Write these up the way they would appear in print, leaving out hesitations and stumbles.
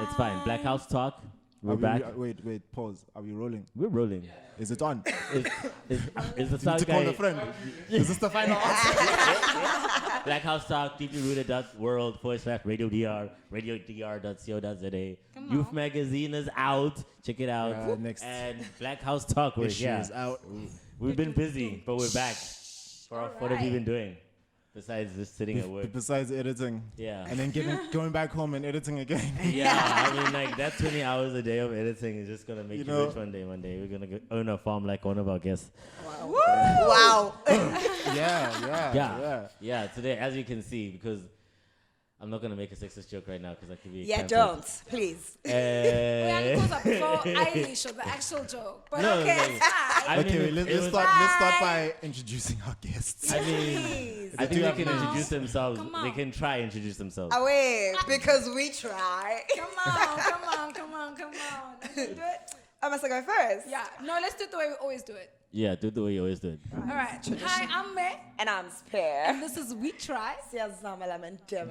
It's fine. Black House Talk. We're back. Wait, pause. Are we rolling? We're rolling. Is it on? Is the sound to call a friend. Is this the final answer? Black House Talk, deeply-rooted.world/RadioDR, radiodr.co.za. Youth Magazine is out. Check it out. Next. And Black House Talk, we're here. Is out. We've been busy, but we're back. What have you been doing? Besides just sitting at work. Besides editing. Yeah. And then going back home and editing again. Yeah, I mean, like, that 20 hours a day of editing is just going to make you rich one day. One day we're going to own a farm like one of our guests. Wow. Yeah, today, as you can see, because I'm not going to make a sexist joke right now because I could be Yeah, cancelled. don't, please. We only goes up before Eilish or the actual joke. But No, okay, like, it's fine. I mean, let's start by introducing our guests. I mean, Please. I think they can on. introduce themselves. Come on. They can try introduce themselves. Away, because we try. Come on. Let's do it. I must go first. Yeah. No, let's do it the way we always do it. Yeah, do it the way you always do it. All right. Hi, I'm Meh. And I'm Sphe. And this is We Try. Damn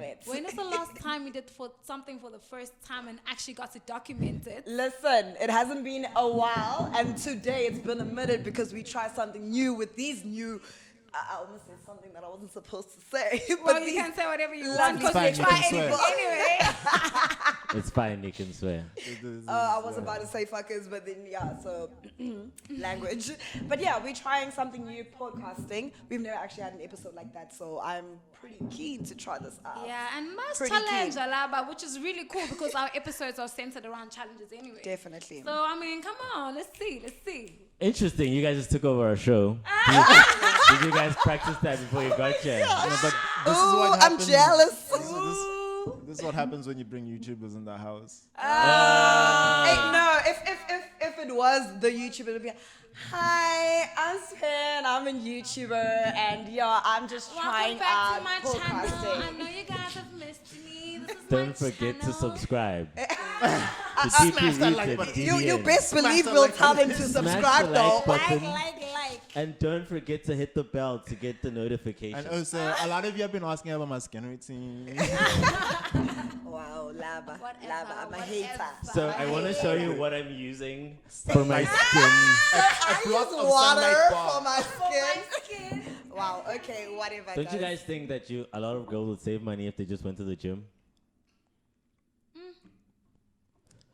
it. When is the last time we did something for the first time and actually got it documented? Listen, it hasn't been a while, and today it's been a minute because we try something new with these new. I almost said something that I wasn't supposed to say. Well, you can say whatever you want because we fine, try you can anything swear. anyway. It's fine, you can swear. I was about to say fuckers, but then so language. But yeah, we're trying something new, podcasting. We've never actually had an episode like that, so I'm pretty keen to try this out. Yeah, and most Pretty challenge, keen. Alaba, which is really cool because our episodes are centered around challenges anyway. Definitely. So, I mean, come on, let's see. Interesting, you guys just took over our show. Did you guys practice that before you got here? No, but this is Ooh, what I'm happens. jealous. This is what happens when you bring YouTubers in the house. Hey, no, if it was the YouTuber, it would be, hi, I'm Sphe, I'm a YouTuber, and I'm just trying Welcome back out to my channel. I podcasting. know you guys have missed me. This is Don't my forget to channel. subscribe. Smash that like button. You best believe we'll tell them to subscribe the though. like button. Like. And don't forget to hit the bell to get the notification. And also, a lot of you have been asking about my skin routine. Wow, lava, Whatever, I'm a hater. So I want to show you what I'm using for my skin. I block use of water sunlight bar. for my For skin. my skin. Wow, okay, whatever. Don't you guys think that a lot of girls would save money if they just went to the gym?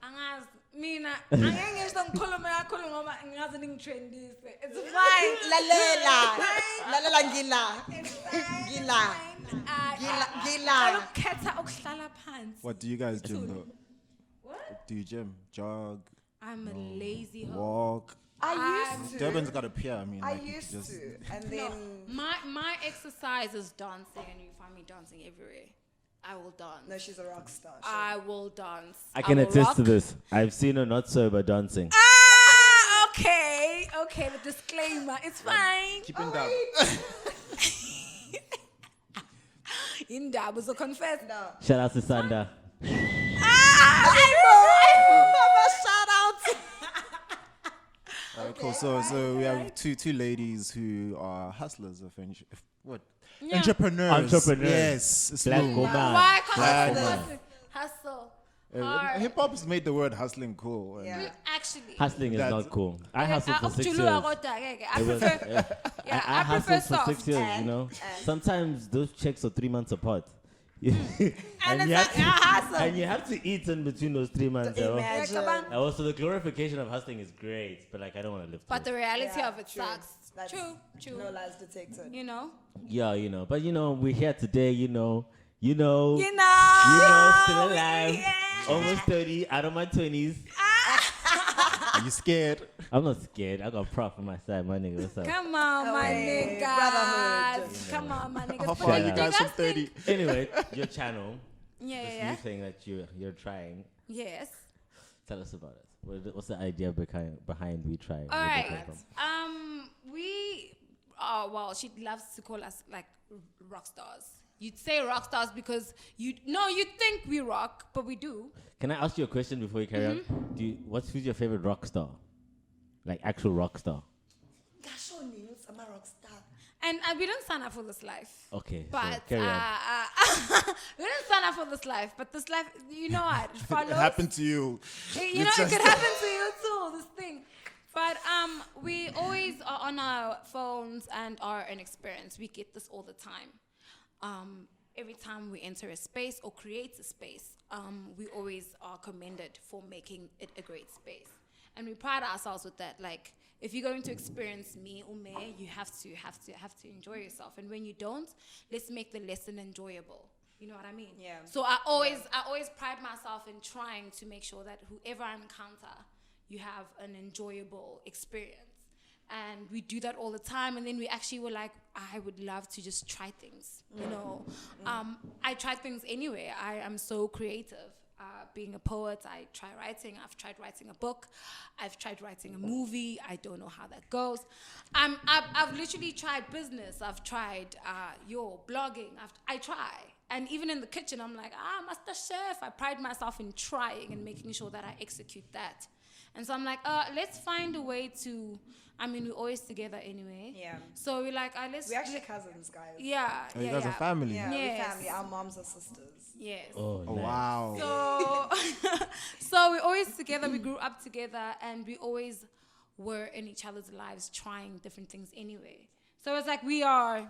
Angazi, mina angeke ngisho ngikhulume kakhulu ngoba ngingaze ningithrendise. It's fine. Lalela ngila. Ngila. Olukhetha ukuhlala phansi. What do you guys gym though? What? Do you gym? Jog? I'm a lazy hoe. Walk? I used to. Durban's got a pier. I mean, I like, used just, to, and No, then my exercise is dancing, and you find me dancing everywhere. I will dance. no, she's a rock star. I will dance. I can will attest rock. to this. I've seen her not sober dancing. Okay. The disclaimer. It's fine. keep it down. Indaba, so confess. No. Shout out to Sanda. Shout out. Cool. So we have two ladies who are hustlers of entrepreneurs. Yes, it's Black smooth. woman. Why? Black Because hustle. Hard. Hip hop's made the word hustling cool. And Yeah. Actually. Hustling is That's- not cool. I hustled for 6 years. I It was- prefer, I I prefer hustled for soft. 6 years, you know. Sometimes those checks are 3 months apart. and, And you it's have like, hustle. and you have to eat in between those 3 months. You know? Imagine. And also, the glorification of hustling is great, but like I don't want to live. But the through it. reality Yeah, of it true. sucks. That's True. No lies detected. You know. Yeah, you know. But we're here today. You know. Still Alive. Yeah. Almost 30, out of my 20s. Are you scared? I'm not scared. I got prop on my side, my nigga. What's up? Come on, my Hey, niggas. brotherhood. Come on, my niggas. How But far are do you guys from think- 30? Anyway, your channel, this Yeah. new thing that you're trying. Yes. Tell us about it. What's the idea behind We Try? All Where did it right. come from? She loves to call us like rock stars. You'd say rock stars because you think we rock, but we do. Can I ask you a question before you carry on? Who's your favorite rock star? Like actual rock star? Gosh, I'm a rock star. And we didn't sign up for this life. Okay, But so carry on. we didn't sign up for this life. But this life, you know what? It happened to you. You know, it could happen to you too, this thing. But we always are on our phones and are an experience. We get this all the time. Every time we enter a space or create a space, we always are commended for making it a great space. And we pride ourselves with that. Like, if you're going to experience me or Meh, you have to enjoy yourself. And when you don't, let's make the lesson enjoyable. You know what I mean? Yeah. So I always pride myself in trying to make sure that whoever I encounter, you have an enjoyable experience. And we do that all the time. And then we actually were like, I would love to just try things. You know, I try things anyway. I am so creative. Being a poet, I try writing. I've tried writing a book. I've tried writing a movie. I don't know how that goes. I've literally tried business. I've tried blogging. I try. And even in the kitchen, I'm like, Master Chef. I pride myself in trying and making sure that I execute that. And so I'm like, let's find a way to, we're always together anyway. Yeah. So we're like, we're actually cousins, guys. Yeah. You guys are family. Yeah, yes. we're family. Our moms are sisters. Yes. Oh, nice. Wow. So we're always together. We grew up together, and we always were in each other's lives, trying different things anyway. So it's like we are.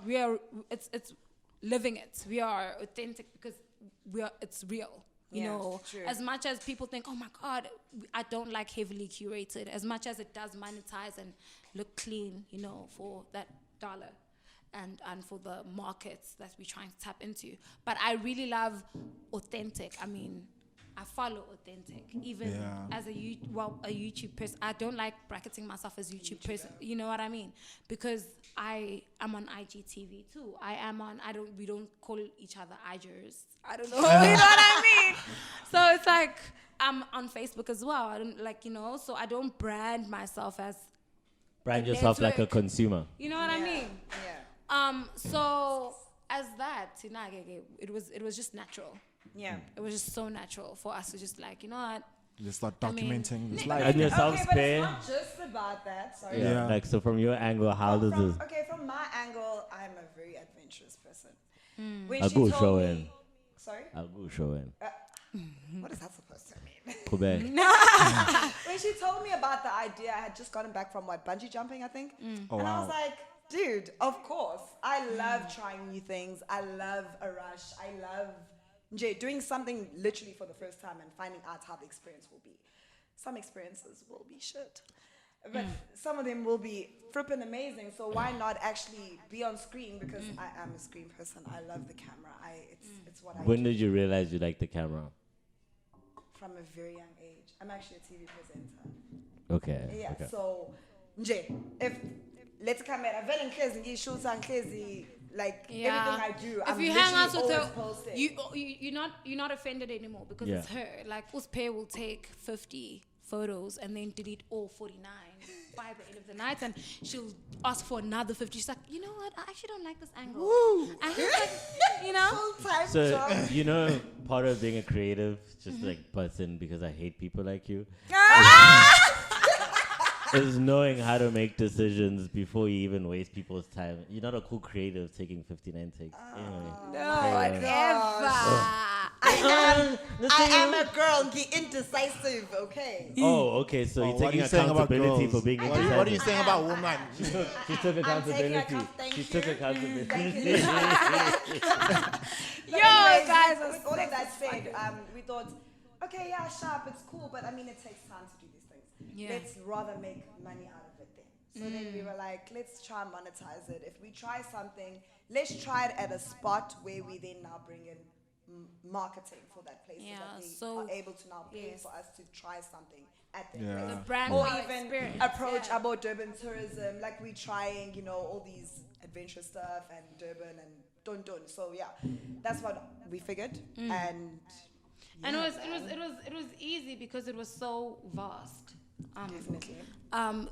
It's living it. We are authentic because it's real. You know, true. As much as people think, oh my God, I don't like heavily curated, as much as it does monetize and look clean, you know, for that dollar and for the markets that we're trying to tap into. But I really love authentic. I follow authentic, even as a YouTube person. I don't like bracketing myself as YouTube person. You know what I mean? Because I am on IGTV too. We don't call each other IGers. I don't know. You know what I mean? So it's like, I'm on Facebook as well. I don't so I don't brand myself as Brand yourself like a consumer. You know what I mean? Yeah. So as that, it was just natural. Yeah. It was just so natural for us to just like, you know what? Just start documenting this life. And yourself, but it's not just about that. Sorry. Yeah. Like, so from your angle, how does this? Okay, from my angle, I'm a very adventurous person. When I'll she go told show me, in. Sorry? I'll go show in. What is that supposed to mean? Quebec. When she told me about the idea, I had just gotten back from bungee jumping, I think. Oh, and wow. I was like, dude, of course. I love trying new things. I love a rush. I love doing something literally for the first time and finding out how the experience will be. Some experiences will be shit. But some of them will be frippin' amazing. So why not actually be on screen? Because I am a screen person. I love the camera. It's what I When do. did you realize you liked the camera? From a very young age. I'm actually a TV presenter. Okay. Yeah, okay. so if let's come at a very crazy shoots and crazy everything I do. If I'm you hang out with literally her, always posting. you're not offended anymore because it's her. Like Uspe will take 50 photos and then delete all 49 by the end of the night, and she'll ask for another 50. She's like, you know what? I actually don't like this angle. Woo. And he's like, you know. Full-time So, job. part of being a creative, just like butts in because I hate people like you, is knowing how to make decisions before you even waste people's time. You're not a cool creative taking 59 takes. Anyway. No, Ever. I am a girl, indecisive, okay? Oh, okay. So you're what are taking you saying about accountability girls? for being What are indecisive. you saying about women? She took accountability. thank She you. took accountability. Guys, with all of that said, we thought, okay, yeah, sharp, it's cool, but it takes time to do these things. Yeah. Let's rather make money out of it then. So then we were like, let's try and monetize it. If we try something, let's try it at a spot where we then now bring in marketing for that place so that they are able to now pay for us to try something at their place. The brand Or new even experience. approach about Durban tourism, like we're trying, all these adventure stuff and Durban and Dun. So yeah, that's what we figured. And it was easy because it was so vast. definitely.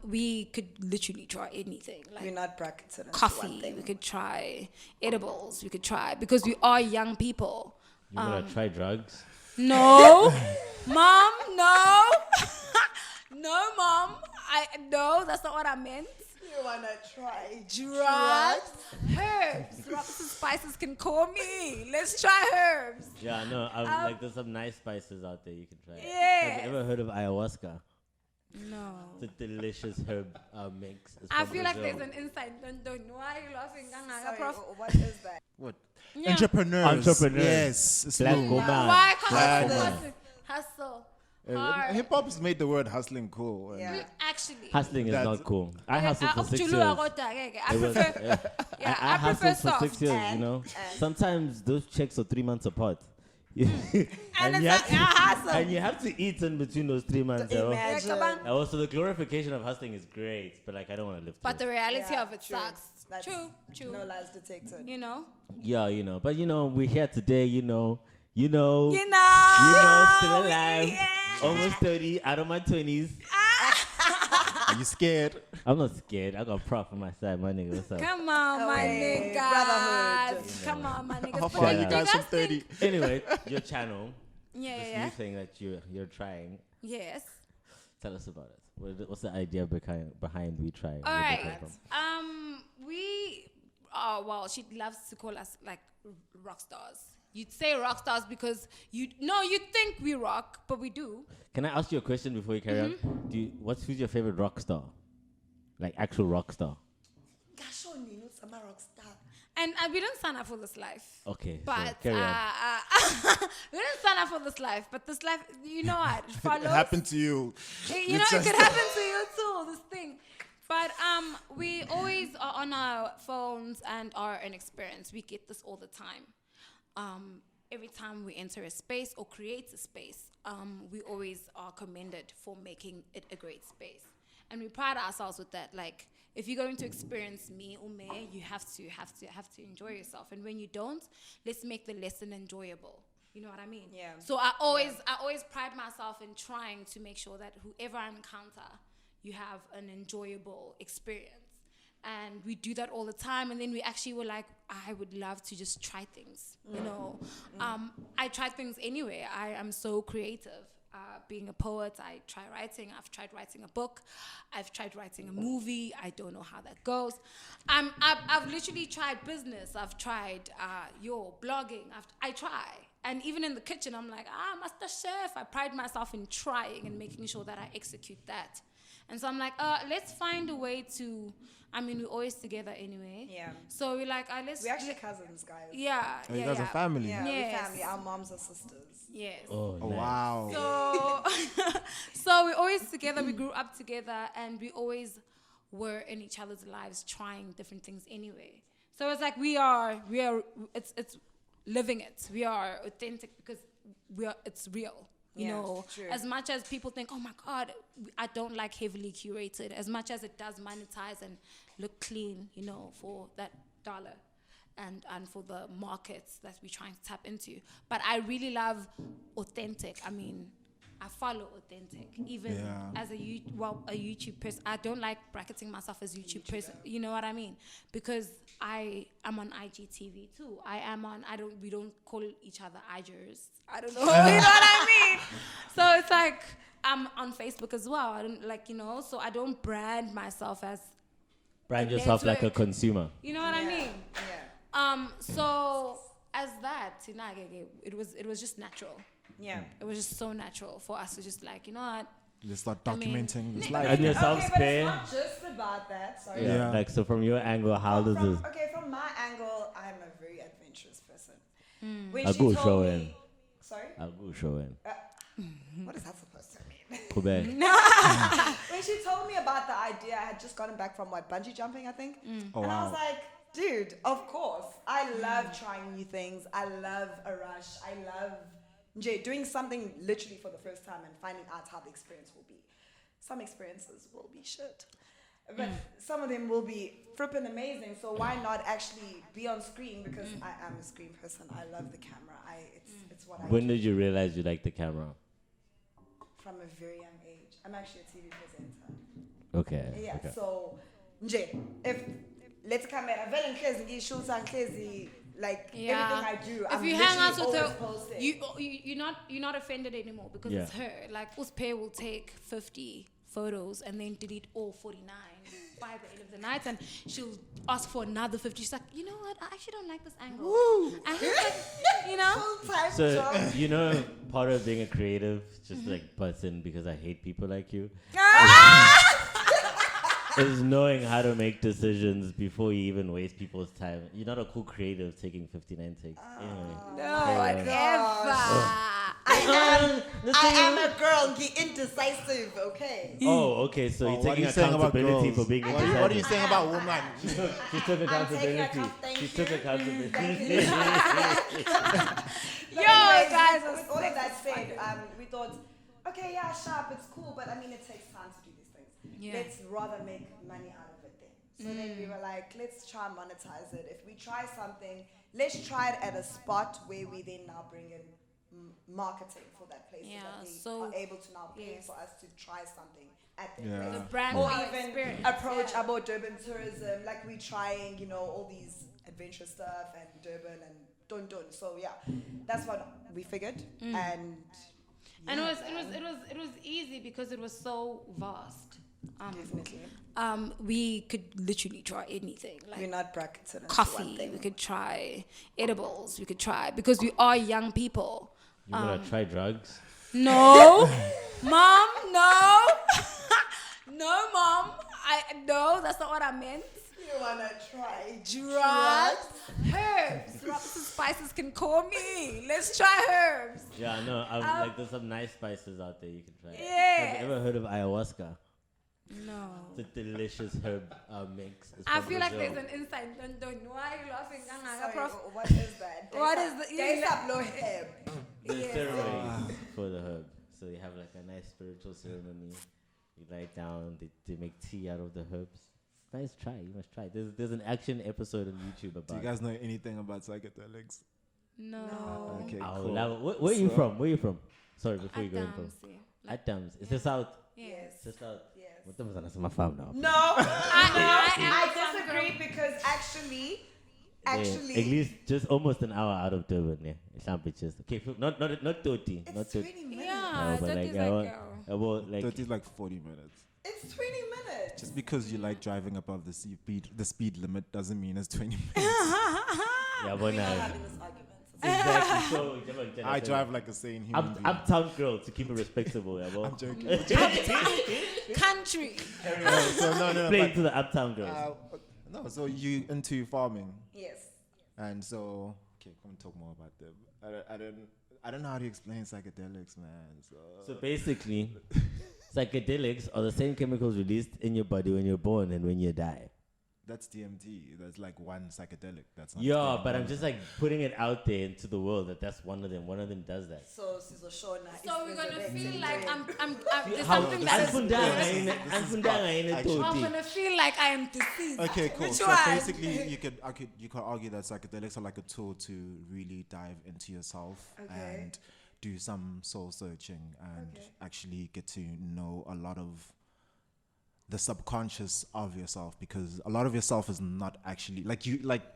We could literally try anything. Like We're not bracketed into one coffee, thing. we could try edibles, we could try because we are young people. You wanna try drugs? No, mom, no, no, mom. No, that's not what I meant. You wanna try drugs, herbs. Rocks and spices can call me. Let's try herbs. Yeah, no, like there's some nice spices out there you can try. Yes. Have you ever heard of ayahuasca? No. It's a delicious herb mix. It's I from feel like Brazil. there's an inside. Why are you laughing? Sorry, Prof? what is that? What? Yeah. Entrepreneurs. Yes. It's Black new. woman. Why Black can't woman. hustle? Hard. Hip hop has made the word hustling cool. and Yeah. Actually. Hustling is That's- not cool. I hustled for 6 years. I It was, prefer. I I prefer hustled for soft. 6 years, And- you know. and- Sometimes those checks are 3 months apart. And it's you like, have to, hustle. and you have to eat in between those 3 months. You know? Imagine. And also, the glorification of hustling is great, but like I don't want to live. But the through it. reality Yeah, of it true. sucks. That's True. No lies detected. You know. Yeah, you know. But you know, we're here today. You know, still alive. Yeah. Almost 30, out of my 20s. Are you scared? I'm not scared. I got prop on my side, my nigga. What's up? Come on, my Hey, niggas. brotherhood. Come on, my niggas. How But far are then you guys guys from think- 30? Anyway, your channel, Yeah, this yeah. new thing that you're trying. Yes. Tell us about it. What's the idea behind we trying? All Where did it right. come from? She loves to call us like rock stars. You'd say rock stars because you think we rock, but we do. Can I ask you a question before you carry Mm-hmm. on? Who's your favorite rock star? Like actual rock star. Gosh, oh, Nino's a rock star. And we didn't sign up for this life. Okay, so But carry on. we didn't sign up for this life. But this life, you know what? It follows. It happened to you. You know, it could happen to you too, this thing. But we always are on our phones and are an experience. We get this all the time. Every time we enter a space or create a space, we always are commended for making it a great space. And we pride ourselves with that. Like, if you're going to experience me or Meh, you have to enjoy yourself. And when you don't, let's make the lesson enjoyable. You know what I mean? Yeah. So I always pride myself in trying to make sure that whoever I encounter, you have an enjoyable experience. And we do that all the time. And then we actually were like, I would love to just try things, you know. I try things anyway. I am so creative. Being a poet, I try writing. I've tried writing a book. I've tried writing a movie. I don't know how that goes. I've literally tried business. I've tried blogging. I try. And even in the kitchen, I'm like, Master Chef. I pride myself in trying and making sure that I execute that. And so I'm like, let's find a way to, we're always together anyway. Yeah. So we're like, We're actually cousins, guys. Yeah. Oh, you guys are family. Yeah, Yes. we're family. Our moms are sisters. Yes. Oh, Oh, nice. wow. So we're always together. We grew up together, and we always were in each other's lives, trying different things anyway. So it's like we are. It's living it. We are authentic because it's real. You Yeah, know, true. as much as people think, oh my God, I don't like heavily curated, as much as it does monetize and look clean, you know, for that dollar and for the markets that we're trying to tap into. But I really love authentic. I follow authentic, even as a YouTube person. I don't like bracketing myself as YouTube person. You know what I mean? Because I am on IGTV too. We don't call each other IGers. I don't know. You know what I mean? So it's like, I'm on Facebook as well. I don't so I don't brand myself as Brand yourself like a network. consumer. You know what I mean? Yeah. So as that, it was just natural. Yeah. It was just so natural for us to just like, you know what? Just start I mean, documenting this And life. yourself, Okay, but Sphe. it's not just about that. Sorry. Yeah. Like, so from your angle, how does this? From my angle, I'm a very adventurous person. When I'll she go told show me- in. Sorry? I'll go show in. What is that supposed to mean? Quebec. When she told me about the idea, I had just gotten back from bungee jumping, I think. Oh, And I was wow. like, dude, of course. I love trying new things. I love a rush. I love doing something literally for the first time and finding out how the experience will be. Some experiences will be shit. But some of them will be flippin' amazing. So why not actually be on screen? Because I am a screen person. I love the camera. It's what I When do did you realize you liked the camera? from a very young age. I'm actually a TV presenter. Okay. Yeah, okay. so if let's camera very crazy shoots and crazy like everything I do. If I'm you hang out with literally her, always posting. you're not offended anymore because it's her. Like Uspe will take 50 photos and then delete all 49 5 at the end of the night, and she'll ask for another 50. She's like, you know what? I actually don't like this angle. Woo. And he's like, you know? Full-time So, job. you know, part of being a creative, just like butts in because I hate people like you, is knowing how to make decisions before you even waste people's time. You're not a cool creative taking 59 takes. Anyway. Whatever. I am a girl, indecisive, okay? Oh, okay. So you're what are taking you saying about accountability girls? for being What are indecisive. you saying about women? She took accountability. She took accountability. Yo, guys, with all of that said, we thought, okay, yeah, sharp, it's cool, but I mean, it takes time to do these things. Yeah. Let's rather make money out of it then. So then we were like, let's try and monetize it. If we try something, let's try it at a spot where we then now bring in marketing for that place, Yeah, so that they so- are able to now pay yes. for us to try something at their Yeah. place. The brand Or wow even experience. approach Yeah. about Durban tourism, like we trying, all these adventure stuff and Durban and Dun. So yeah, that's what we figured. And And yeah, it was easy because it was so vast. definitely. We could literally try anything, We're like not bracketed into one coffee. thing. We could try edibles. We could try because we are young people. You wanna try drugs? No, mom, no, no, mom. No, that's not what I meant. You wanna try Drugs, herbs, rubs and spices can call me. Let's try herbs. Yeah, I know. Like there's some nice spices out there you can try. Yes. Have you ever heard of ayahuasca? No. It's a delicious herb mix. It's I from feel like Brazil. there's an inside dun. Why are you laughing? Sorry, Prof? what is that? What is the- There's up low herb. There's Yes. ceremonies for the herb. So you have like a nice spiritual ceremony. You lie down, they make tea out of the herbs. Nice try, you must try. There's an action episode on YouTube Do about you guys know anything about psychedelics? No. Okay, I'll cool. love it. Where are you from? Where are you from? Sorry, before you go in from. Like, At Dams. It's the south. yes. It's the south. Yes. What the fuck is my farm now? No, I I disagree because actually, Yeah, at least just almost an hour out of Durban, yeah. It's not bitches. Okay, not 30. Not it's 30. 20 minutes. Yeah, but that like, is I like, want like 30 is like 40 minutes. It's 20 minutes. Just because you like driving above the speed limit doesn't mean it's 20 minutes. yeah, but We're not now having this argument. exactly. So I drive like a sane human being. uptown girl to keep it respectable, yeah. I'm joking. country. So no. Playing to the uptown girls. No, so you into farming, Yes. and so okay, come talk more about them. I don't know how to explain psychedelics, man. So basically, psychedelics are the same chemicals released in your body when you're born and when you die. That's DMT. That's like one psychedelic. That's not Yeah, DMT. but I'm just like putting it out there into the world that's one of them. One of them does that. So, Shona. So we're gonna feel like I'm there's How- something that is. I'm gonna feel like I am deceased. Okay, cool. Which So one? basically, you could argue that psychedelics are like a tool to really dive into yourself Okay. and do some soul searching and actually get to know a lot of the subconscious of yourself, because a lot of yourself is not actually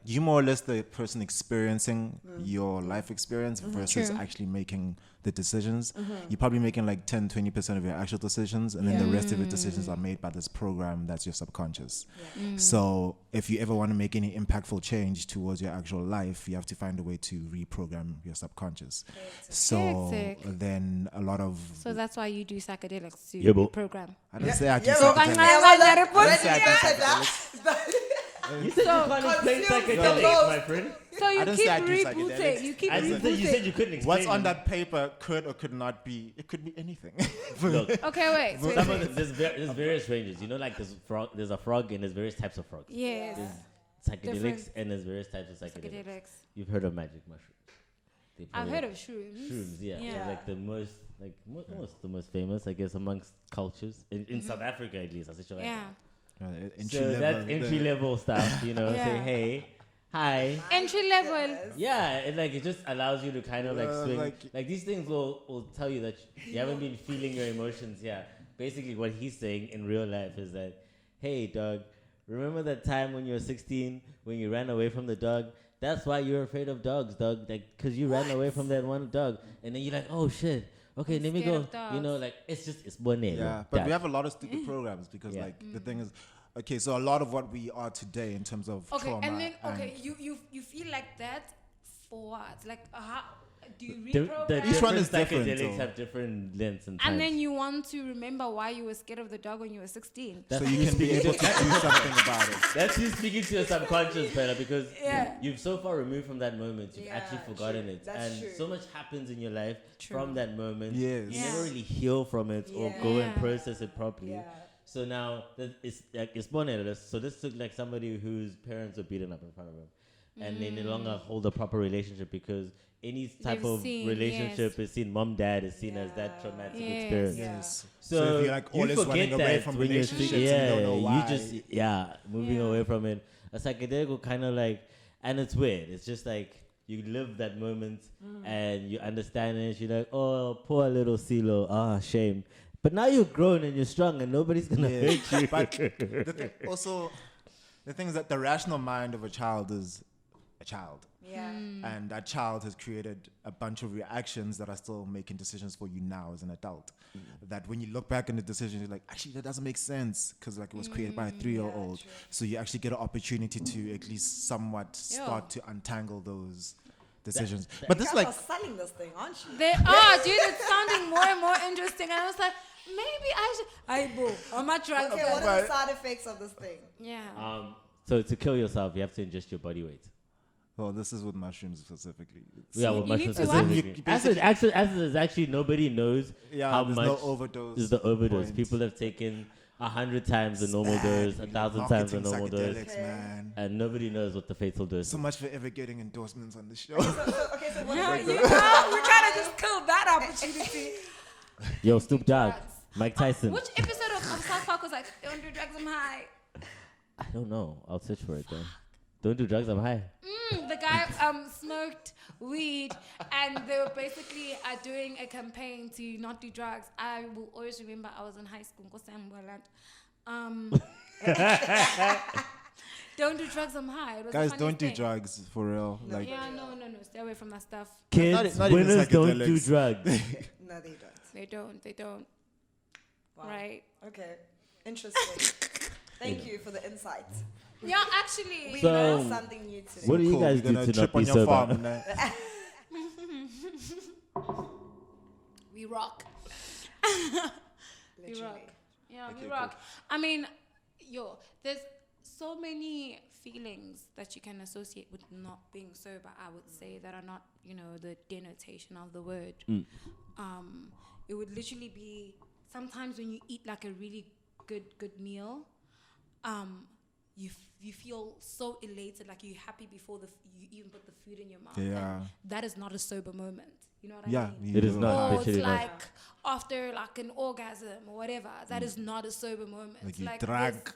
you more or less the person experiencing your life experience versus True. actually making the decisions. You're probably making like 10-20% of your actual decisions, and then the rest of your decisions are made by this program that's your subconscious. So if you ever want to make any impactful change towards your actual life, you have to find a way to reprogram your subconscious. So Hectic. then a lot of So that's why you do psychedelics to Yeah, but- program. I don't say I do Yeah, psychedelics. You said you can't explain Consume the psychedelics, most. my friend. So you I don't keep say I do rebooting. psychedelics. You keep I didn't say you said you couldn't explain What's on them. that paper could or could not be. It could be anything. Look, Okay, wait. some of the, there's various ranges. You know, like there's a frog and there's various types of frogs. Yes. There's psychedelics Different. and there's various types of psychedelics. Psychedelics. You've heard of magic mushrooms. They I've probably- heard of shrooms. shrooms. Yeah, Yeah. They're like the most the most famous, I guess, amongst cultures in South Africa at least. Yeah. So that's entry level stuff. You know, Yeah. say hey, hi. Entry level. Yeah, it just allows you to kind of like swing. like- Like these things will tell you that you haven't been feeling your emotions. Yeah, basically what he's saying in real life is that, hey, dog, remember that time when you were 16 when you ran away from the dog? That's why you're afraid of dogs, dog. Like, cause you ran away from that one dog, and then you're like, oh shit. Okay, let me scared go. of dogs. You know, like it's bonito. Yeah, but we have a lot of stupid programs because Yeah. like the thing is, Okay, so a lot of what we are today in terms of Okay, trauma and then you feel like that for what? Like how do you The reprogram? Each one is different different, psychedelics though. have different lengths and times. And then you want to remember why you were scared of the dog when you were 16. so you can be able to do something about it. That's you speaking to your subconscious, Bella, because Yeah. you've so far removed from that moment, you've Yeah, actually forgotten true. it. That's And true. so much happens in your life True. from that moment. Yes. You Yeah. never really heal from it or Yeah. go and Yeah. process it properly. Yeah. So now it's like it's born. So this took like somebody whose parents were beaten up in front of him, and they no longer hold a proper relationship because any type They've of seen, relationship is seen. Mom, dad is seen as that Yeah. traumatic Yes. experience. Yeah. Yes. So, So if you're like you always forget running away that from when you're relationships speaking- and you don't know why. you just moving Yeah. away from it. A psychedelic will kind of like, and it's weird. It's just like you live that moment and you understand it. You're like, oh, poor little CeeLo. Ah, shame. But now you're grown and you're strong and nobody's gonna Yeah. hurt you. But also, the thing is that the rational mind of a child is a child. Yeah. And that child has created a bunch of reactions that are still making decisions for you now as an adult. That when you look back on the decision, you're like, actually, that doesn't make sense because like it was created by a 3-year-old. true. So you actually get an opportunity to at least somewhat start to untangle those decisions. But this You is guys like, are selling this thing, aren't you? They are, dude. It's sounding more and more interesting. And I was like, maybe I should. I'm not trying Okay, what are the side effects of this thing? Yeah. So to kill yourself, you have to ingest your body weight. well, this is with mushrooms specifically. Yeah, well, You need mushrooms to what? specifically. Acid is actually nobody knows Yeah, how there's much no overdose is the overdose. point. People have taken 100 times the normal dose, 1,000 times the normal dose, psychedelics, man. and nobody knows what the fatal dose So is. much for ever getting endorsements on the show. Okay, so what Yeah, is you it? know, we kind of just killed that opportunity. Yo, Snoop Dogg, Drugs. Mike Tyson. Which episode of South Park was like, don't do drugs, I'm high? I don't know. I'll search for it though. Don't do drugs, I'm high. The guy smoked weed, and they were basically doing a campaign to not do drugs. I will always remember I was in high school. Don't do drugs, I'm high. It was the Guys, funniest don't do thing. drugs for real. Like, Yeah, no. Stay away from that stuff. Kids, not even winners don't do psychedelics. drugs. No, they don't. They don't. Wow. Right. Okay. Interesting. Thank you for the insight. Yeah, actually. We So, learned something new today. What do you cool, guys we're do gonna to trip not on be your farm sober? and that. We rock. We Literally. rock. Yeah, Okay, we rock. I mean, there's so many feelings that you can associate with not being sober, I would say, that are not, the denotation of the word. It would literally be sometimes when you eat like a really good meal, you feel so elated, like you're happy before you even put the food in your mouth. Yeah. And that is not a sober moment. You know what Yeah, I mean? It is do. not. Or it's literally not. like after like an orgasm or whatever. That is not a sober moment. Like you there's- drank.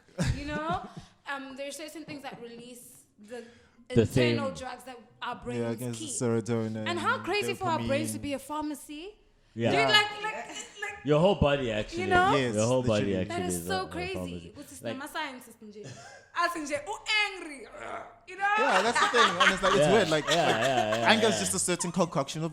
There's certain things that release the The internal same- drugs that our Yeah, I brains guess keep. serotonin. And how crazy for our brains to dopamine. be a pharmacy. Yeah. Dude, like Your whole body actually. You know? Yes, Your whole body literally. actually. that is so a crazy. pharmacy. What's this Like- my scientist nje? I think angry. Yeah, that's the thing. And it's like, it's weird. Like, yeah, anger is just a certain concoction of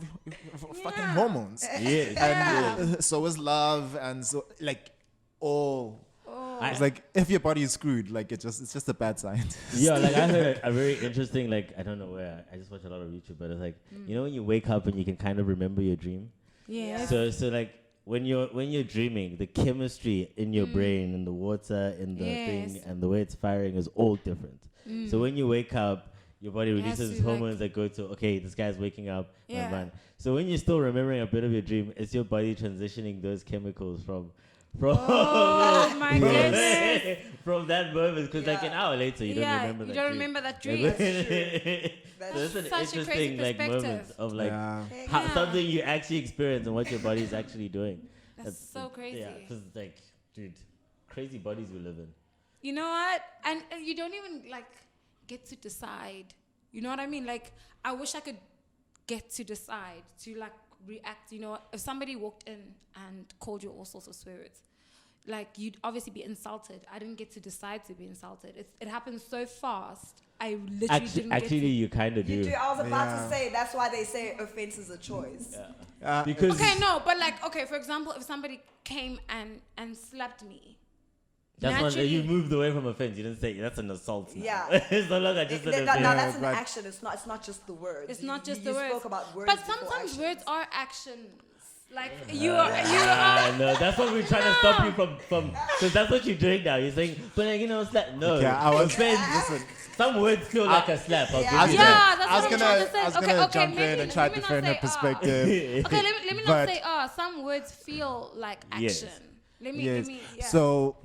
fucking hormones. Yeah. And so is love. And so, like, all. I- It's like, if your body is screwed, like, it's just a bad sign. Yeah, like I heard a very interesting, like I don't know where. I just watch a lot of YouTube, but it's like when you wake up and you can kind of remember your dream. Yeah. So like when you're dreaming, the chemistry in your brain and the water in the thing Yes. and the way it's firing is all different. So when you wake up, your body It has releases to, like- hormones that go to, okay, this guy's waking up. Yeah. Man. So when you're still remembering a bit of your dream, it's your body transitioning those chemicals from Oh my goodness. from that moment, because like an Yeah. hour later you don't remember that you don't dream. remember that Like, dream. That's so it's an such a crazy interesting like moment perspective. of like Yeah. how, Yeah. something you actually experience and what your body is actually doing. That's so crazy. Yeah, because like, dude, crazy bodies we live in. You know what? And you don't even like get to decide. You know what I mean? Like, I wish I could get to decide to like react. If somebody walked in and called you all sorts of swear words, like you'd obviously be insulted. I didn't get to decide to be insulted. It happened so fast. I literally didn't Actually, get you kind of do. You do. I was about Yeah. to say that's why they say offense is a choice. Because to. Okay, no, but like, okay, for example, if somebody came and slapped me, That's one Naturally. you moved away from offense. You didn't say that's an assault. Now. Yeah. It's no longer just an Now offense. that's an but- action. It's not just the words. It's not just you the words. spoke about words. But before sometimes actions. words are actions. Like you are. No, that's what we're trying to stop you from. Because that's what you're doing now. You're saying, but like, slap. No, Okay, I was offense. Some words feel like a slap. I'll give Yeah. you Yeah, that. that's I was what I'm gonna, trying to say. I was Okay, gonna okay, jump maybe- in and try let to me defend not her say, perspective. Okay, let me not But- say some words feel like Yes. action. Let Yes. me yeah. So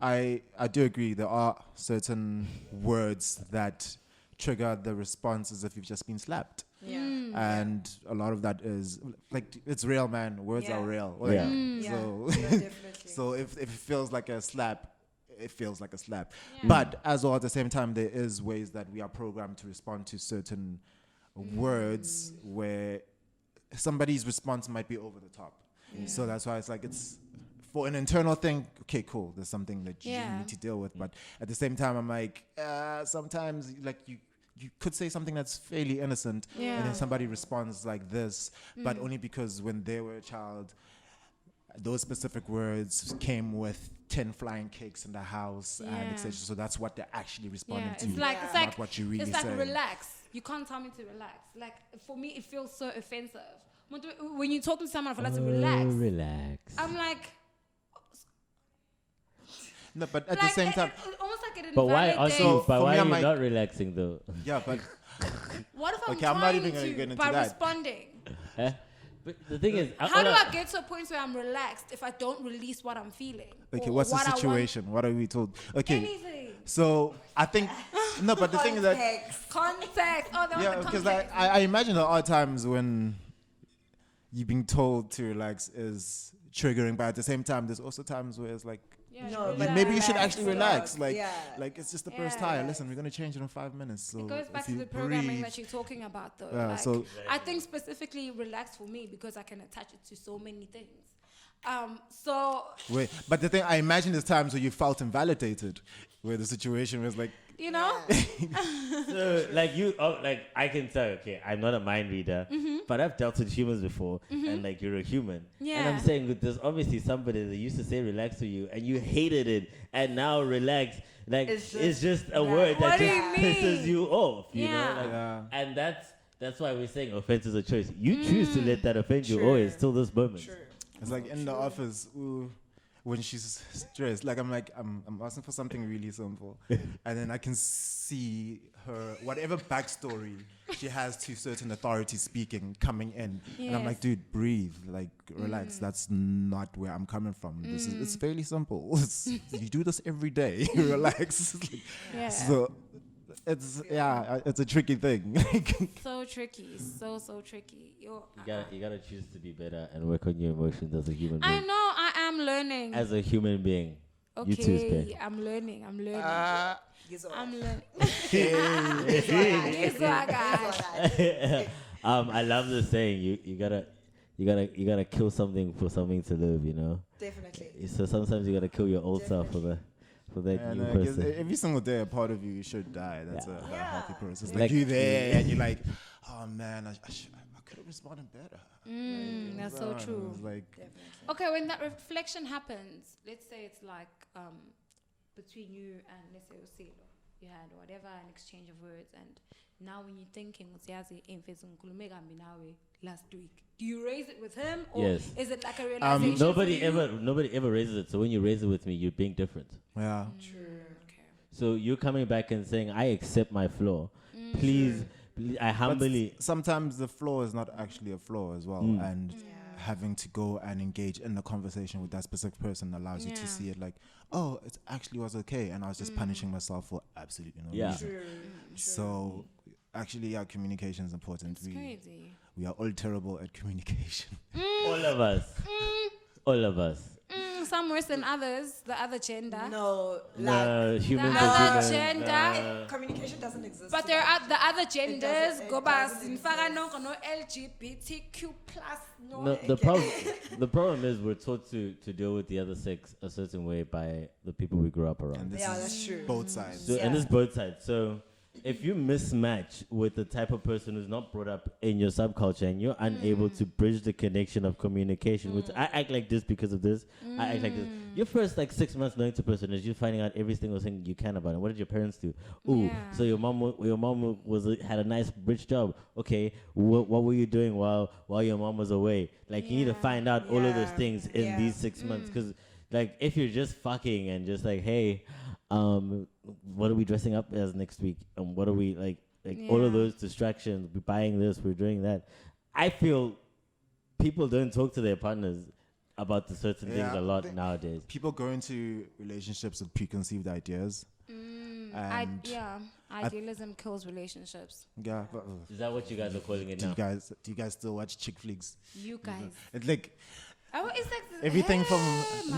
I do agree there are certain words that trigger the response as if you've just been slapped. Yeah. And a lot of that is like it's real, man. Words Yeah. are real. Yeah. So Yeah, definitely. so if it feels like a slap, it feels like a slap. Yeah. But as well at the same time there is ways that we are programmed to respond to certain words where somebody's response might be over the top. So that's why it's like it's for an internal thing, okay, cool. There's something that you Yeah. need to deal with. But at the same time, I'm like, sometimes like you could say something that's fairly innocent, and Yeah. then somebody responds like this, but only because when they were a child, those specific words came with 10 flying cakes in the house and Yeah. etc. So that's what they're actually responding Yeah, to. it's like not what you really it's like say. relax. You can't tell me to relax. Like for me, it feels so offensive. When you're talking to someone, I feel like to relax. Relax. I'm like, No, but at the like, same time, almost like it But why invalidates. also? So, But for why me, are I'm you like- not relaxing though? yeah, but What if I'm Okay, I'm not trying even gonna to get into by that. responding? Eh? But the thing is, How do I get to a point where I'm relaxed if I don't release what I'm feeling? okay, Or what's the what I want? situation? What are we told? Okay, Anything. so I think no, but the thing is that Context. Oh, that yeah, was the because context. I imagine there are times when you being told to relax is triggering, but at the same time, there's also times where it's like Yeah, No, relax. but maybe you should relax, actually relax. relax. Like, Yeah. like it's just the first Yeah. tire. Listen, we're gonna change it in 5 minutes. So It goes back if to you the programming breathe- that you're talking about, though. Yeah, like, so- I think specifically relax for me because I can attach it to so many things. So Wait, but the thing I imagine there's times where you felt invalidated, where the situation was like, you know, So, like like I can tell. Okay, I'm not a mind reader, but I've dealt with humans before, and like you're a human. And Yeah. I'm saying that there's obviously somebody that used to say relax to you, and you hated it, and now relax, like it's just a word What that do just you pisses mean? you off. You Yeah. know, like, Yeah. and that's why we're saying offense is a choice. You choose to let that offend you True. always till this moment. True. it's like in the office when she's stressed. Like I'm asking for something really simple, and then I can see her whatever backstory she has to certain authorities speaking coming in, and I'm like, Yes. dude, breathe, like relax. That's not where I'm coming from. This is it's fairly simple. You do this every day. Relax. Like, yeah. so it's a tricky thing. So tricky, so tricky. You gotta choose to be better and work on your emotions as a human being. I know I am learning. As a human being, you too, Okay, Sphe. I'm learning. I'm learning. He's all I'm right. learning. He's all right. He's all right. He's all right. I love the saying. You gotta kill something for something to live. You know. Definitely. So sometimes you gotta kill your old self for that And new 'cause person. every single day, a part of you should die. That's a Yeah. healthy process. Like- Like you there, and you're like, oh man, I could have responded better. That's so true. It's like, Okay, when that reflection happens, let's say it's like between you and let's say Osilo, you had whatever an exchange of words, and now when you're thinking, last week, do you raise it with him, or Yes. is it like a realization? Nobody for you? nobody ever raises it. So when you raise it with me, you're being different. yeah. Okay. So you're coming back and saying, I accept my flaw. Please, I But humbly. sometimes the flaw is not actually a flaw as well, and having to go and engage in the conversation with that specific person allows you Yeah. to see it like, oh, it actually was okay, and I was just punishing myself for absolutely no Yeah. reason. So actually, yeah, communication is important. It's crazy. We are all terrible at communication. All of us. All of us. Some worse than others, the other gender. No, like No, humans The are other human. gender. communication doesn't exist. But there are the other genders. it Go back. doesn't No LGBTQ plus. No, the problem is we're taught to deal with the other sex a certain way by the people we grew up around. And this Yeah, is that's true. both sides. So, and this is both sides. So if you mismatch with the type of person who's not brought up in your subculture and you're unable to bridge the connection of communication, which I act like this because of this, I act like this. Your first like 6 months knowing the person is you finding out every single thing you can about it. What did your parents do? Ooh, so your mom had a nice rich job. Okay, what were you doing while your mom was away? Like you need to find out all of those things in these 6 months, because like if you're just fucking and just like, hey, what are we dressing up as next week? And what are we like all of those distractions? We're buying this, we're doing that. I feel people don't talk to their partners about the certain things a lot nowadays. People go into relationships with preconceived ideas. Idealism kills relationships. Yeah. Is that what you guys are calling it now? Do you guys still watch chick flicks? You guys. It's like It's like everything from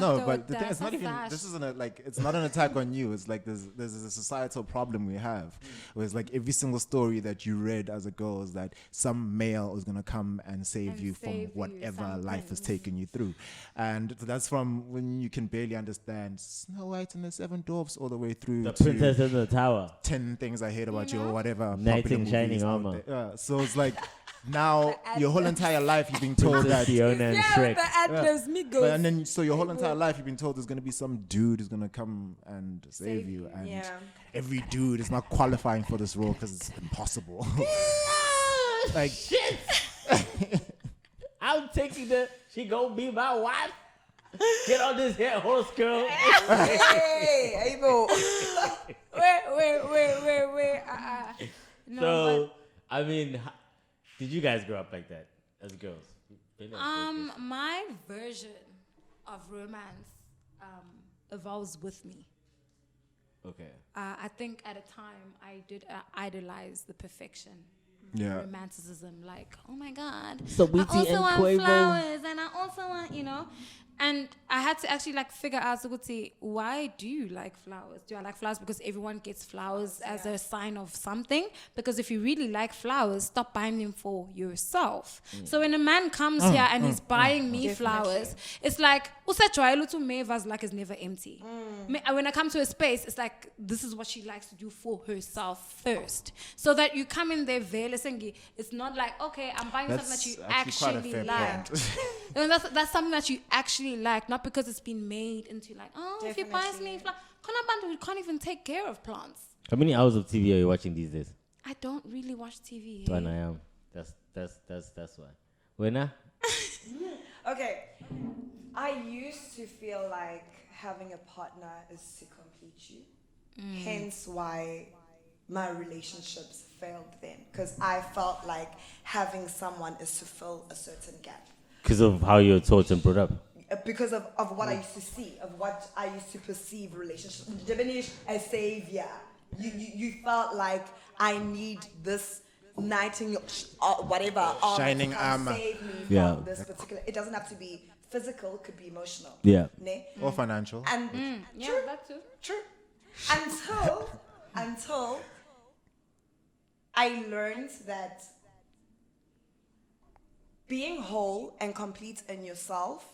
but the thing it's is not even. This isn't it's not an attack on you. It's like there's a societal problem we have, where it's like every single story that you read as a girl is that some male is gonna come and save you from whatever life has taken you through, and that's from when you can barely understand Snow White and the Seven Dwarfs all the way through The to Princess in the Tower, 10 Things I Hate About You or whatever. Knight in popular Shining movies out Armor. there. So it's like. Now your whole entire life you've been told that Fiona and Shrek. and then so your whole entire life you've been told there's gonna be some dude who's gonna come and save you, and every dude is not qualifying for this role because it's impossible. Like shit. I'm taking she gonna be my wife. Get on this here, horse girl. Hey, Abo. Wait. No, so I mean, did you guys grow up like that as girls? My version of romance evolves with me. Okay. I think at a time I did idolize the perfection. Yeah. Romanticism, like, oh my God. So I also want flowers, and I also want, And I had to actually figure out, why do you like flowers? Do I like flowers because everyone gets flowers as a sign of something? Because if you really like flowers, stop buying them for yourself. So when a man comes here and he's buying me flowers, it's like, is never empty. When I come to a space, it's like, this is what she likes to do for herself first. So that you come in there veilous and it's not like, okay, I'm buying something that you actually like. That's something that you actually like, not because it's been made into if he buys me flowers. We can't even take care of plants. How many hours of TV are you watching these days? I don't really watch TV. When I am. That's why. When Okay. I used to feel like having a partner is to complete you. Hence why my relationships failed then. Because I felt like having someone is to fill a certain gap. Because of how you're taught and brought up. Because of what I used to see, of what I used to perceive relationships. Diminish a savior. You felt like I need this knight in whatever shining to armor. Save me from this particular. It doesn't have to be physical. It could be emotional. Yeah. Or financial. And yeah, that too. True. Until I learned that being whole and complete in yourself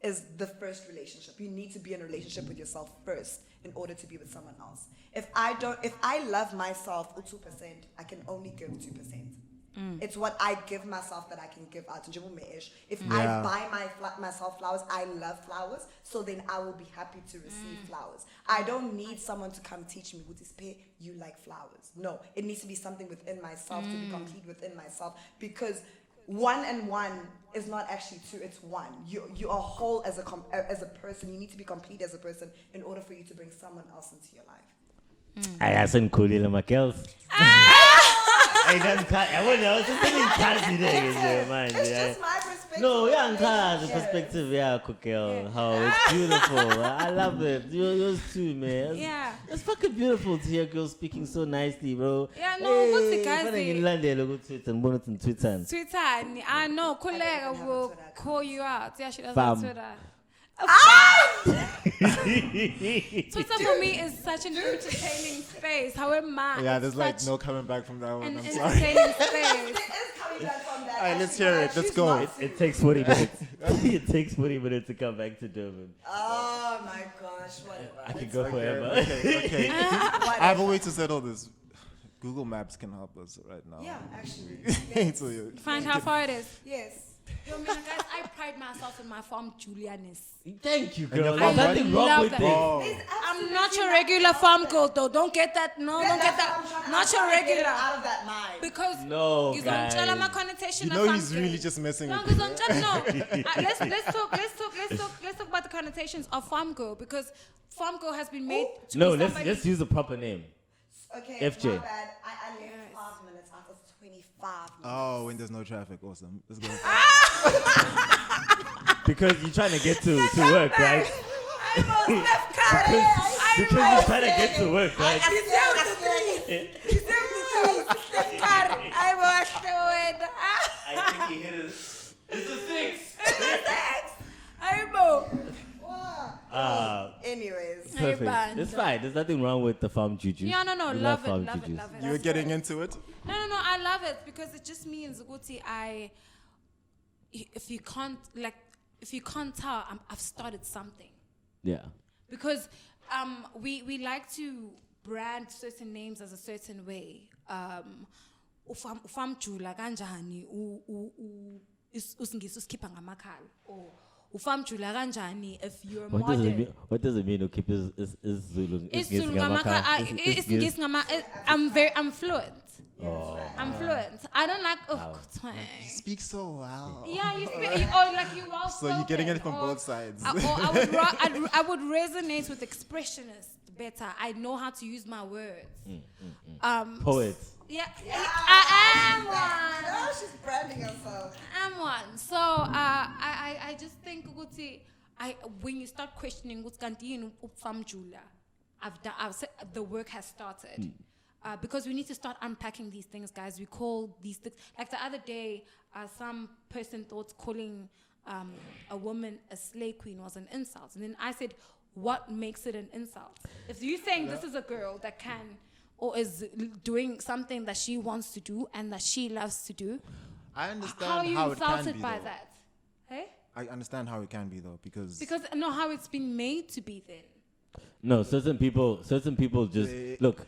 is the first relationship. You need to be in a relationship with yourself first in order to be with someone else. If I love myself 2%, I can only give 2%. It's what I give myself that I can give out. If I buy myself flowers, I love flowers, so then I will be happy to receive flowers. I don't need someone to come teach me, you like flowers. No, it needs to be something within myself, to be complete within myself, because 1 and 1 is not actually 2, it's 1. You are whole as a person. You need to be complete as a person in order for you to bring someone else into your life. I got some cool little Michaels. Hey, that's I wouldn't know. It's just fancy thing in your mind. It's just my perspective. No, the perspective, Kukel. How it's beautiful. I love it. Yours too, man. It's fucking beautiful to hear girls speaking so nicely, bro. Yeah, no, what's the guy say? In London, go to Twitter and bonus on Twitter. Twitter, I know. Colleague will call you out. Yeah, she doesn't have Twitter. Twitter for me is such an entertaining space. However, there's no coming back from that one. An I'm entertaining space. There is coming back from that. All right, let's hear it. Let's go. It takes 40 minutes. It takes 40 minutes to come back to Durban. Oh my gosh, whatever. I could go forever. Okay. I have a way to settle this. Google Maps can help us right now. Yeah, actually. So, yeah. Find how far it is. Yes. Yo, man, guys, I pride myself in my farm Julianess. Thank you, And girl. your There's farm, nothing right? wrong Love with that. it. Oh. I'm not your regular farm girl, though. Don't get that. No, don't get that. Not your regular. Out of that mind. Because No, you don't tell guys. my connotation. You of know farm he's girl. really just messing No, with you. let's talk about the connotations of farm girl, because farm girl has been made to No, be let's somebody. use the proper name. Okay, FJ. my bad. I left 5 minutes out of 25 minutes. Oh, when there's no traffic. Awesome. Let's go. Because you're trying to get to work, right? I almost left Karen. Because you're trying to get to work, right? I washed the I think he hit it. It's a 6. Anyways. Perfect. band. It's fine. There's nothing wrong with the farm juju. Yeah, no, We love farm it, love it, jujus. love it. You were getting into it? No, I love it because it just means, Guti, if you can't tell, I've started something. Yeah. Because we like to brand certain names as a certain way. Ufamjula kanjani usingisi usikhipha ngamakhala, or ufamjula kanjani if you're What does it modern. mean? What does it mean to keep is Zulu? Isizulu ngamakhala, isingisi ngama. I'm fluent. I'm fluent. I don't like. You speak so well. Yeah, you speak. Or like you well. So you're getting it from both sides. I would resonate with expressionists better. I know how to use my words. Poets. Yeah, I am one. No, she's branding herself. I'm one. So I just think ukuthi, when you start questioning what's kanti from Julia, I've said the work has started. Because we need to start unpacking these things, guys. We call these things, like the other day, some person thought calling a woman a slay queen was an insult. And then I said, what makes it an insult? If you're saying this is a girl that can or is doing something that she wants to do and that she loves to do, I understand how are you how it can insulted be, by though. that? Hey? I understand how it can be, though, because No, how it's been made to be then. No, certain people just look.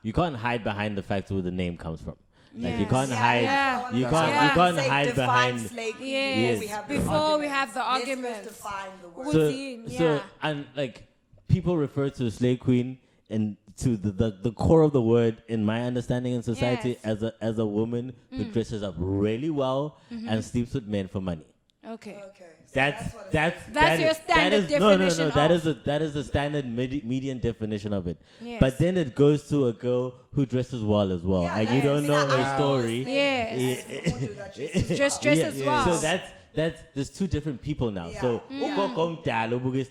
You can't hide behind the fact where the name comes from. Like you can't hide. Yeah. You can't hide behind. Yes. Before we have the argument. Define the word. So and like people refer to slay queen and to the core of the word in my understanding in society as a woman who dresses up really well and sleeps with men for money. Okay. That's your standard definition. That is the standard median definition of it. Yes. But then it goes to a girl who dresses well as well, and you don't know her story. Yes. Just dress as well. So that's there's two different people now. Yeah. So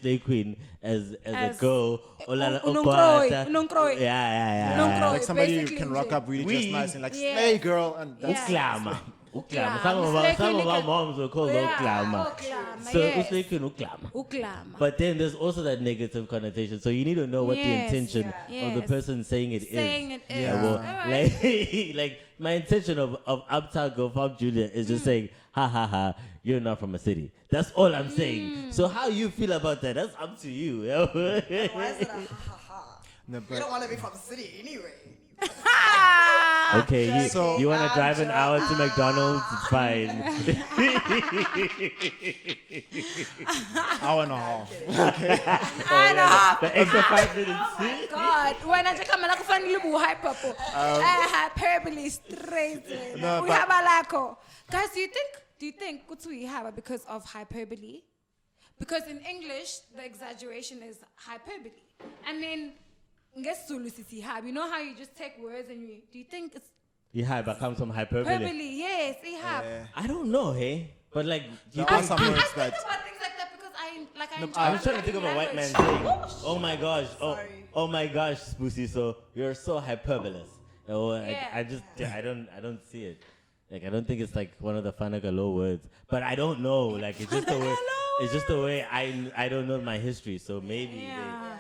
slay queen as a girl. Unonkroy. Yeah. like somebody basically can rock up really dressed nice and like Yes. slay girl and that's Uklama. Uklama. Some of our moms will call it uklama. Uklama, So yes. uslay queen uklama. Uklama. But then there's also that negative connotation. So you need to know what the Yes, intention of the yes. person saying it is. Saying it is. Yeah. Well, Alright. like my intention of Uptown Girl Farm Julia is just saying, ha ha ha, you're not from a city. That's all I'm saying. So how you feel about that, that's up to you. Why is it a ha? No, You but don't want to be from the city anyway. Okay, you want to drive an hour to joking. McDonald's? It's fine. hour and a half. I know. The extra 5 minutes. Oh God, when I come and find you hyper, hyperbole straight. No, We but- have a lako. Guys, do you think good we have it because of hyperbole? Because in English, the exaggeration is hyperbole, and then guess Zulu sisi have. You know how you just take words and do you think it's Yeah, but comes from hyperbole. hyperbole? Yes, it have. I don't know, hey. But like, you There are think some I words think that about things like that because I enjoy I was trying to think of a white man saying, "Oh my gosh, Sorry. oh my gosh, Spoosie, so you're so hyperbolous." Oh, Yeah. I don't see it. Like I don't think it's like one of the Fanagalo words, but I don't know. Like it's just the way. It's just the way I don't know my history, so maybe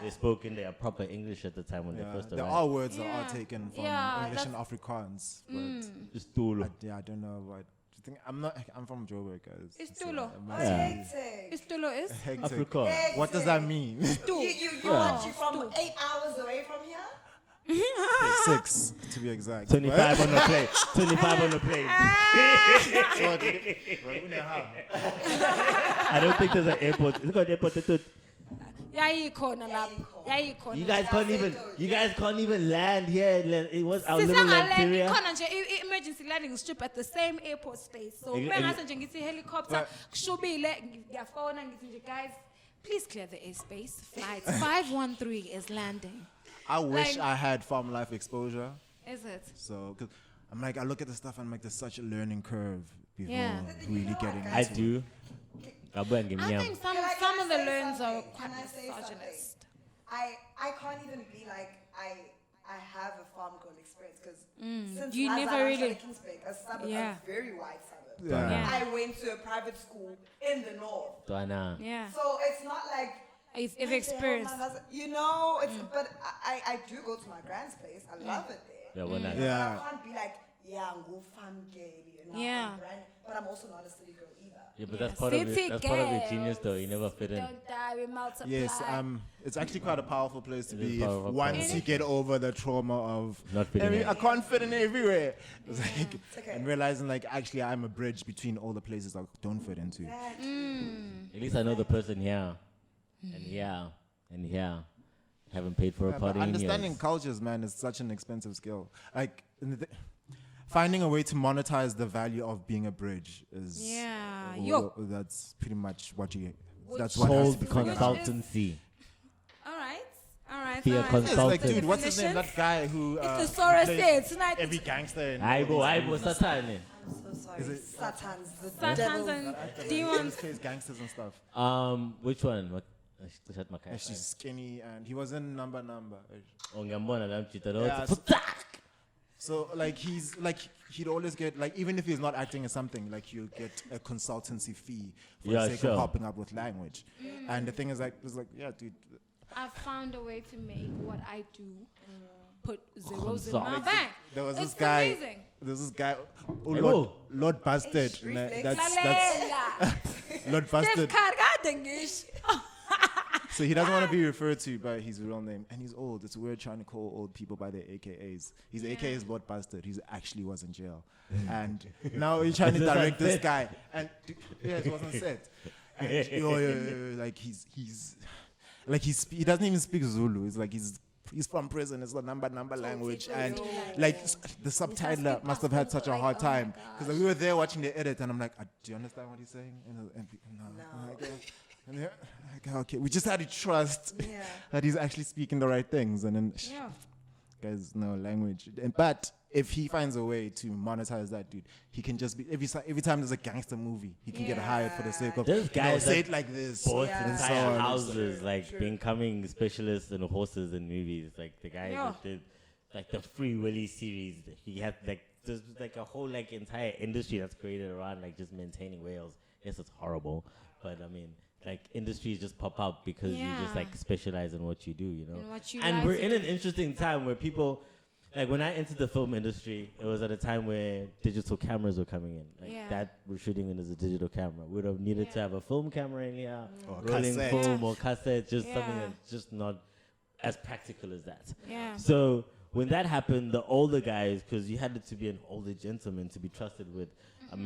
they spoke in their proper English at the time when they first there arrived. are words that are taken from English and that's- Afrikaans, but Just Tulu. I don't know what. I'm from Joburg, guys. It's so Tulo. it must be Hectic. It's Tulo is hectic. Afrikaans. What does that mean? You want you from 8 hours away from here? 6 to be exact. 25 on the plate. 25 on the plate. I don't think there's an airport. It's got an airport. You guys can't even land here. It was our little Nigeria. Emergency landing strip at the same airport space. So Ex- when I said helicopter, guys, please clear the airspace. Flight 513 is landing. I wish I had farm life exposure. Is it? So, cause I'm like, I look at the stuff and I'm like, there's such a learning curve before Yeah. really getting I into it. do. I think some of the learns are quite Can I say something? misogynist. I can't even be like I have a farm girl experience because since You Lazarus never really- and Kingsburg, a suburb, Yeah. a very white suburb. Yeah. Yeah. I went to a private school in the north, Dwana. Yeah. so it's not like If "What the hell, experience. my husband-" you know. It's but I do go to my grand's place. I love it there. Yeah, why not? Yeah. I can't be like go farm girl, you know. Yeah. I'm brand, but I'm also not a city girl either. Yeah, but Yeah. that's part of City it. That's part of the girls. genius, though. You never fit in. Don't die, we multiply. Yes, it's actually quite a powerful place to It is be if powerful, once powerful. you get over the trauma of Not fitting in. I can't fit in everywhere. It's like, okay. and realizing like actually I'm a bridge between all the places I don't fit into. At least I know the person here, and here, and here. Haven't paid for a Yeah, party but in understanding years. cultures, man, is such an expensive skill. Like finding a way to monetize the value of being a bridge is Yeah. that's pretty much what you. Which That's what has Called to be figured out. consultancy. All right. All right. Be a all right. It's like, consultant. dude, what's his name? Definition? That guy who If the Sora plays said tonight, every gangster. In Aibo, Satani. I'm so sorry. Is it- Satans, the Satans devil. and He demons. plays gangsters and stuff. Which one? What? Shut my And she's skinny, and he was in number. Oh, ngiyambona la mjita lo. Yeah, so- Futak! So like he'd always get like even if he's not acting as something like you'll get a consultancy fee for Yeah, the sake sure. of helping out with language. And the thing is like it's like yeah, dude. I found a way to make what I do put zeros in Consult. my bank. There was It's this guy. amazing. There's this guy. Oh, Hey, Lord, whoa. Lord Bastard. Ish, Nah, reflex. That's Lalela. Lord Bastard. Descarga So he doesn't want to be referred to by his real name, and he's old. It's weird trying to call old people by their AKAs. His AKA is Lord Bastard. He actually was in jail, and now he's trying to Is this direct this unfit? guy. And yeah, it wasn't set. And, like he doesn't even speak Zulu. It's like he's from prison. It's the number language, and like the subtitler must have had such a hard time because we were there watching the edit, and I'm like, do you understand what he's saying? And no. I'm like, yeah. And they're like, okay, we just had to trust Yeah. that he's actually speaking the right things, and then Yeah. guys know language. But if he finds a way to monetize that, dude, he can just be every time there's a gangster movie, he can get hired for the sake of There's guys say that it like this. Bought Yeah. and so entire on. houses, like becoming specialists in horses in movies. Like the guy Yeah. that did like the Free Willy series. He had like there's like a whole like entire industry that's created around like just maintaining whales. Yes, it's horrible, but I mean, like industries just pop up because you just Yeah. like specialize in what you do, you know. In what you And like we're to in an do. interesting time where people, like when I entered the film industry, it was at a time where digital cameras were coming in. Like Yeah. that we're shooting in as a digital camera. We'd have needed to have a film camera in here, Or rolling cassette. film or cassette, just something Yeah. that's just not as practical as that. Yeah. So when that happened, the older guys, because you had to be an older gentleman to be trusted with $1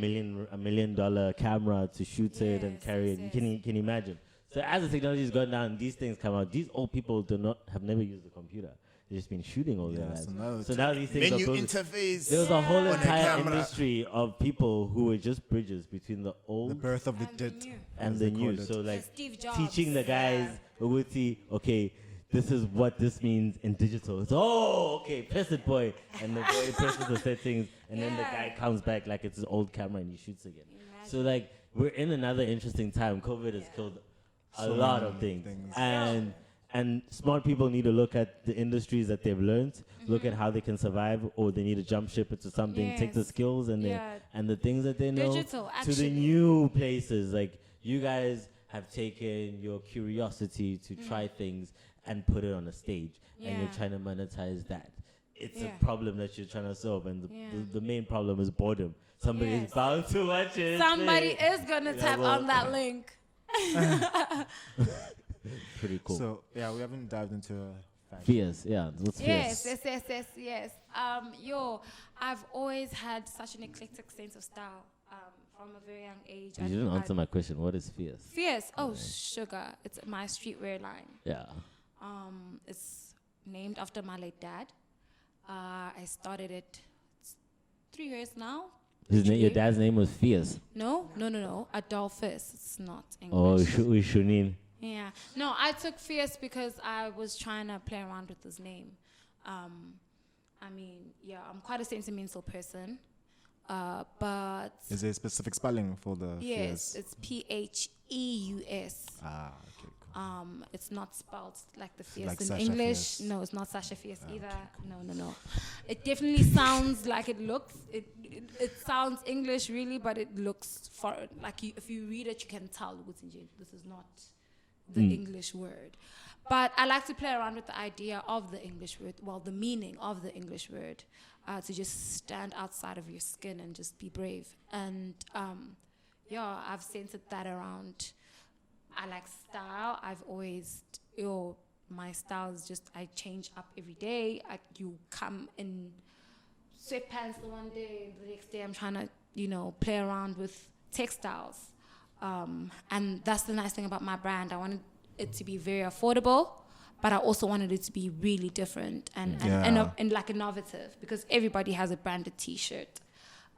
million camera to shoot it and Yes, carry it. yes, You can imagine. So as the technology's gone down, these things come out. These old people have never used a computer. They've just been shooting all their lives. so So now these things menu are built. interface. There was a whole on a entire camera. industry of people who were just bridges between the The old birth of the And the dead. new. and as the they new. call it. So like Steve Jobs. teaching the guys would see, okay, this is what this means in digital. It's okay, press it, boy, and the boy presses the settings, and then the Yeah. guy comes back like it's his old camera and he shoots again. So like we're in another interesting time. COVID has killed a So lot many of things, things. and smart people need to look at the industries that they've learned, look at how they can survive, or they need to jump ship into something, take the Yes. skills and Yeah. the things that they know Digital, to the actually. new places. Like you guys have taken your curiosity to try things and put it on a stage, and you're Yeah. trying to monetize that. It's Yeah. a problem that you're trying to solve, and Yeah. the main problem is boredom. Somebody is Yes. bound to watch it. Somebody is gonna Yeah, tap well- on that link. Pretty cool. So yeah, we haven't dived into Fierce, yeah. What's Yes, fierce? yes. I've always had such an eclectic sense of style from a very young age. You didn't answer my question. What is fierce? Fierce. Oh, sugar. It's my streetwear line. Yeah. It's named after my late dad. I started it 3 years now. Your dad's name was Fierce. No. Adolphus. It's not Oh, English. Shunin. Yeah. No, I took Fierce because I was trying to play around with his name. I'm quite a sentimental person. But Is there a specific spelling for the yes, Fierce? it's P-H-E-U-S. Okay, cool. It's not spelled like the Fierce Like in Sasha English. Fierce. No, it's not Sasha Fierce either. Okay, No. It definitely sounds like it looks. It sounds English really, but it looks foreign. Like if you read it, you can tell this is not the English word. But I like to play around with the idea of the English word, the meaning of the English word, to just stand outside of your skin and just be brave. And I've centered that around. I like style. I've always, my style is just, I change up every day. You come in sweatpants the one day, the next day I'm trying to, play around with textiles. And that's the nice thing about my brand. I wanted it to be very affordable, but I also wanted it to be really different and like innovative, because everybody has a branded T-shirt.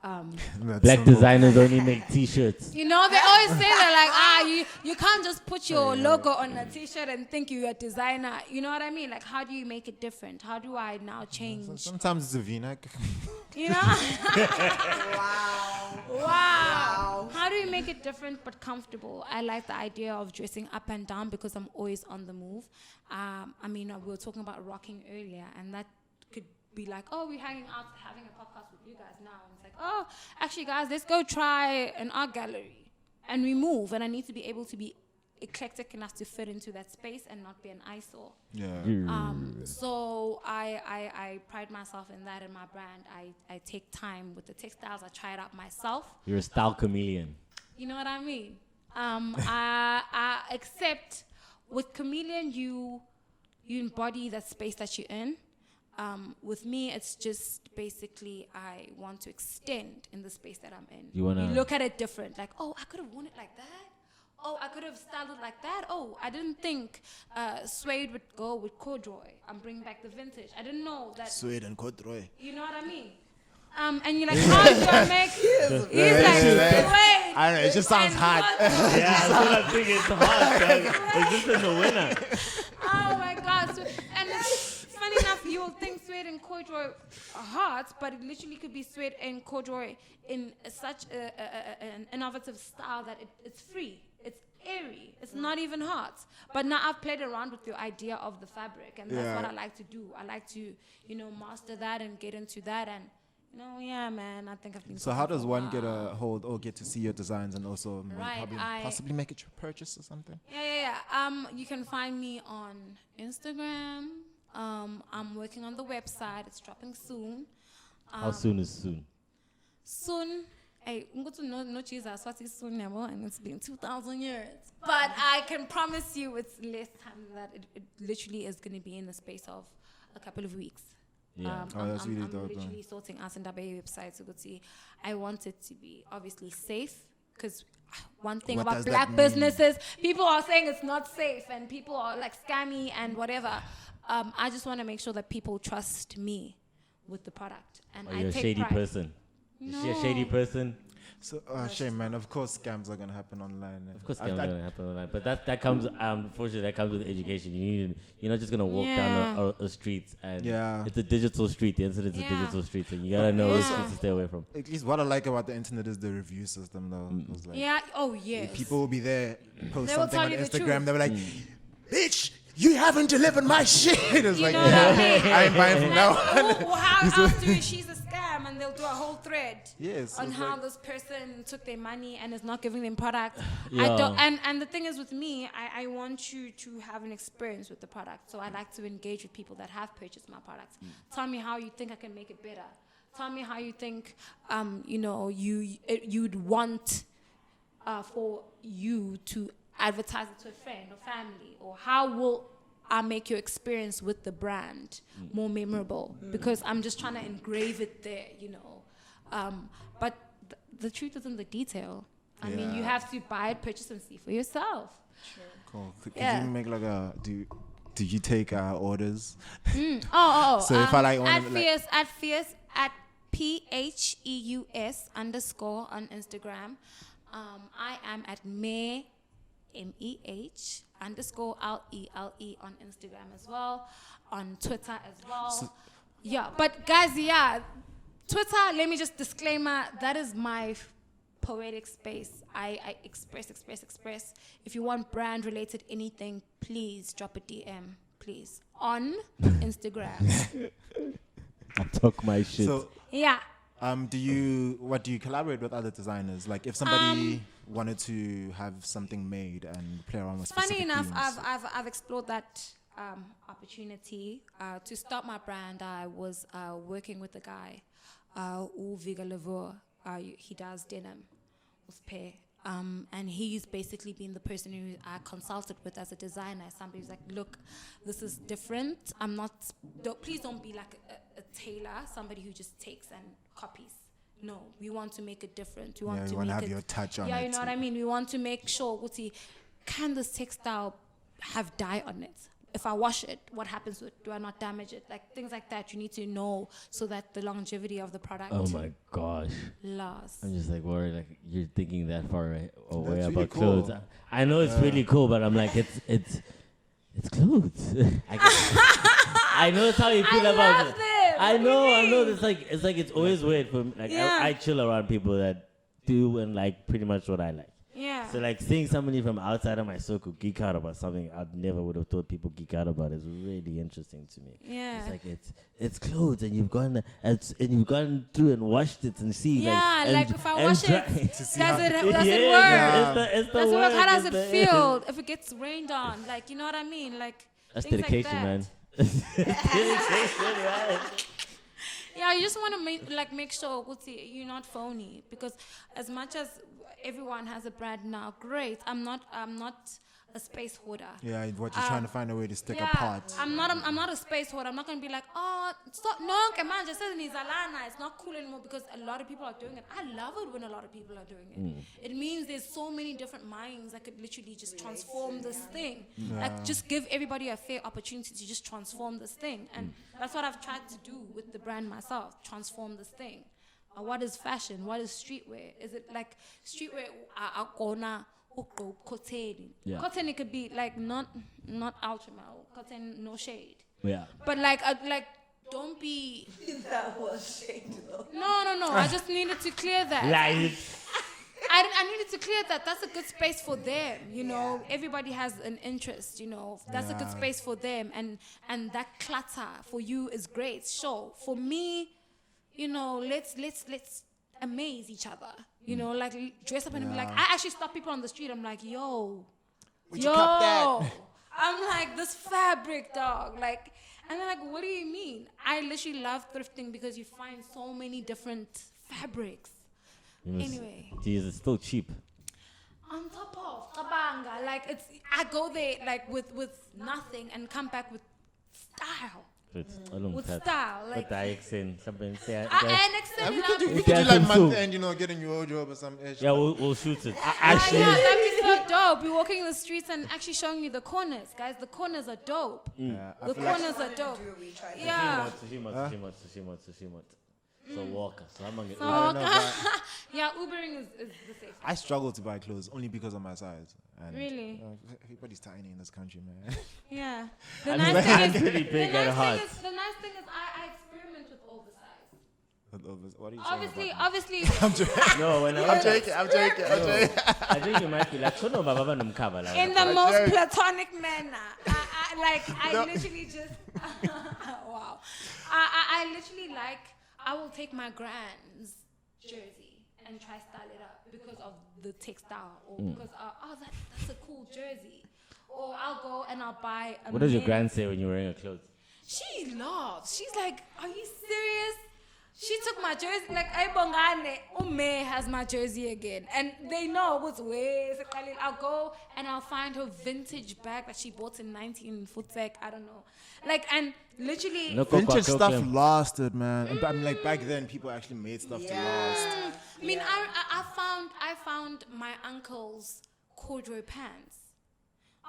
Black designers only make T-shirts. They always say that, you can't just put your logo on a T-shirt and think you're a designer. You know what I mean? Like, how do you make it different? How do I now change? Sometimes it's a V-neck. Wow. How do you make it different but comfortable? I like the idea of dressing up and down because I'm always on the move. We were talking about rocking earlier, and that could be like, we're hanging out, having a podcast with you guys now. And it's like, actually, guys, let's go try an art gallery. And we move, and I need to be able to be eclectic enough to fit into that space and not be an eyesore. Yeah. So I pride myself in that in my brand. I take time with the textiles. I try it out myself. You're a style chameleon. You know what I mean? Except with chameleon, you embody that space that you're in. With me, it's just basically I want to extend in the space that I'm in. You look at it different. Like, I could have worn it like that. I could have styled it like that. I didn't think suede would go with corduroy. I'm bringing back the vintage. I didn't know that. Suede and corduroy. You know what I mean? And you're like, how do I make? He's like, suede. I don't know. It just sounds hot. Yeah, that's what I'm thinking. It's hot, dog. It's just in the winter. Oh my God. And funny enough, you will think suede and corduroy are hot, but it literally could be suede and corduroy in such an innovative style that it's free. It's airy. It's not even hot. But now I've played around with the idea of the fabric, and that's what I like to do. I like to, master that and get into that, and man, I think I've been. So how does one get a hold or get to see your designs and also Right, possibly make a purchase or something? Yeah. You can find me on Instagram. I'm working on the website. It's dropping soon. How soon is soon? Soon. Hey, no Jesus, what is soon, and it's been 2,000 years. But I can promise you it's less time than that. It literally is going to be in the space of a couple of weeks. Yeah. That's really I'm dope. literally sorting out in the website to go see. I want it to be obviously safe, because one thing What about does that black mean? businesses, people are saying it's not safe and people are like scammy and whatever. I just want to make sure that people trust me with the product. And You're a shady person. Is she a shady person? So, shame, man. Of course, scams are gonna happen online. Of course, scams are gonna happen online, but that comes. Unfortunately, that comes with education. You're not just gonna walk down a street and it's a digital street. The internet's a digital street, so you gotta know which streets to stay away from. At least what I like about the internet is the review system, though. It's like, yes. people will be there, post They will something tell on you the Instagram. truth. They were like, "Bitch, you haven't delivered my shit." It's like, know what I mean? I ain't buying from now on. How else she's a scam, and they'll do a whole thread Yes, on it's how like- this person took their money and is not giving them product. Yeah. I don't, and the thing is with me, I want you to have an experience with the product. So I like to engage with people that have purchased my products. Tell me how you think I can make it better. Tell me how you think, you'd want for you to advertise it to a friend or family, or how will I make your experience with the brand more memorable because I'm just trying to engrave it there, you know. But the truth is in the detail. I mean, you have to buy it, purchase, and see for yourself. Sure. Cool. Could you make like a do you take orders? So if I like at Fierce at PHEUS _ on Instagram. I am at Meh MEH _ LELE on Instagram as well, on Twitter as well. But guys, Twitter, let me just disclaimer, that is my poetic space. I express. If you want brand related anything, please drop a DM, please, on Instagram. I talk my shit. So, yeah. do you collaborate with other designers? Like if somebody wanted to have something made and play around with specific Funny enough, themes. I've explored that opportunity to start my brand. I was working with a guy, Viga Lavur. He does denim with pair. And he's basically been the person who I consulted with as a designer. Somebody who's like, look, this is different. Please don't be like a tailor, somebody who just takes and copies. No, we want to make it different. We want to have your touch on it. Yeah, you know what I mean? We want to make sure, can this textile have dye on it? If I wash it, what happens to it? Do I not damage it? Like things like that, you need to know so that the longevity of the product. Oh my gosh! Lasts. I'm just like worried. Like you're thinking that far away That's about really clothes. cool. I know it's really cool, but I'm like it's clothes. I know it's how you feel about it. I know. It's always weird for me. Like I chill around people that do and like pretty much what I like. Yeah. So like seeing somebody from outside of my circle geek out about something I never would have thought people geek out about is really interesting to me. Yeah. It's like it's clothes and you've gone through and washed it and see. Yeah, like if I wash it, does it work? It's the Does it work? How does work, it feel if it gets rained on? Like, you know what I mean? Like That's things dedication, like man. that. Dedication, right? Yeah, you just want to make sure you're not phony, because as much as everyone has a brand now, great. I'm not a space hoarder. Yeah, what you're trying to find a way to stick Yeah, apart. I'm not a space hoarder. I'm not gonna be like, oh, stop, no, come on, just says Nizalana. It's not cool anymore because a lot of people are doing it. I love it when a lot of people are doing it. It means there's so many different minds that could literally just transform this thing. Like, just give everybody a fair opportunity to just transform this thing, and that's what I've tried to do with the brand myself. Transform this thing. What is fashion? What is streetwear? Is it like streetwear? Yeah. Cotton, it could be like not ultra male. Cotton, no shade. Yeah. But don't be. That was shade though. No. I just needed to clear that. Like, I needed to clear that. That's a good space for them. You know, everybody has an interest. You know, that's a good space for them, and that clutter for you is great. Sure, for me, you know, let's amaze each other. You know, like dress up and be like, I actually stop people on the street. I'm like, yo, Would you cop that? I'm like, this fabric, dog. Like, and they're like, what do you mean? I literally love thrifting because you find so many different fabrics. Anyway. Geez, it's still cheap. On top of Kabanga, like I go there like with nothing and come back with style. With style, like. But I extend something. We could do like month end, getting your wardrobe or some ish. Yeah, we'll shoot it. Actually, yeah, that'd be so dope. We're walking the streets and actually showing you the corners, guys. The corners are dope. Yeah, the corners are dope. Yeah. So walker. So I'm gonna get. Yeah, Ubering is the safe. I struggle to buy clothes only because of my size. And, really? Everybody's tiny in this country, man. Yeah. The nice thing is really big and hard. The nice thing is I experiment with oversize. What are you saying? Obviously. I'm joking. No, when I'm joking. I think you might be like, in in the most platonic manner. I literally just wow. I literally I will take my grand's jersey and try style it up because of the textile, or because that's a cool jersey, or I'll go and I'll buy. What does your grand say when you're wearing her clothes? She laughs. She's like, "Are you serious?" She took my jersey, like, Aibongane, Ume has my jersey again. And they know what's way. I'll go and I'll find her vintage bag that she bought in 19 Footsec, I don't know. Like, and literally... No, Vintage stuff lasted, man. And I mean, like, back then, people actually made stuff to last. I mean, I found my uncle's corduroy pants.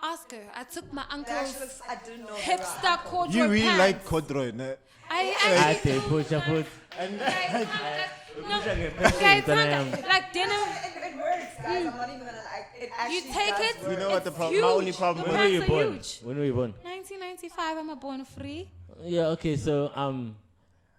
Ask her. I took my uncle's I didn't know hipster corduroy You really pants. like corduroy, ne? I push. like denim. It works, guys. I'm not even gonna like it. Actually You take does it. work. You know what the It's problem? My only huge. problem Your When were you pants are born? huge. When were you born? 1995. I'm born free. Yeah, okay, so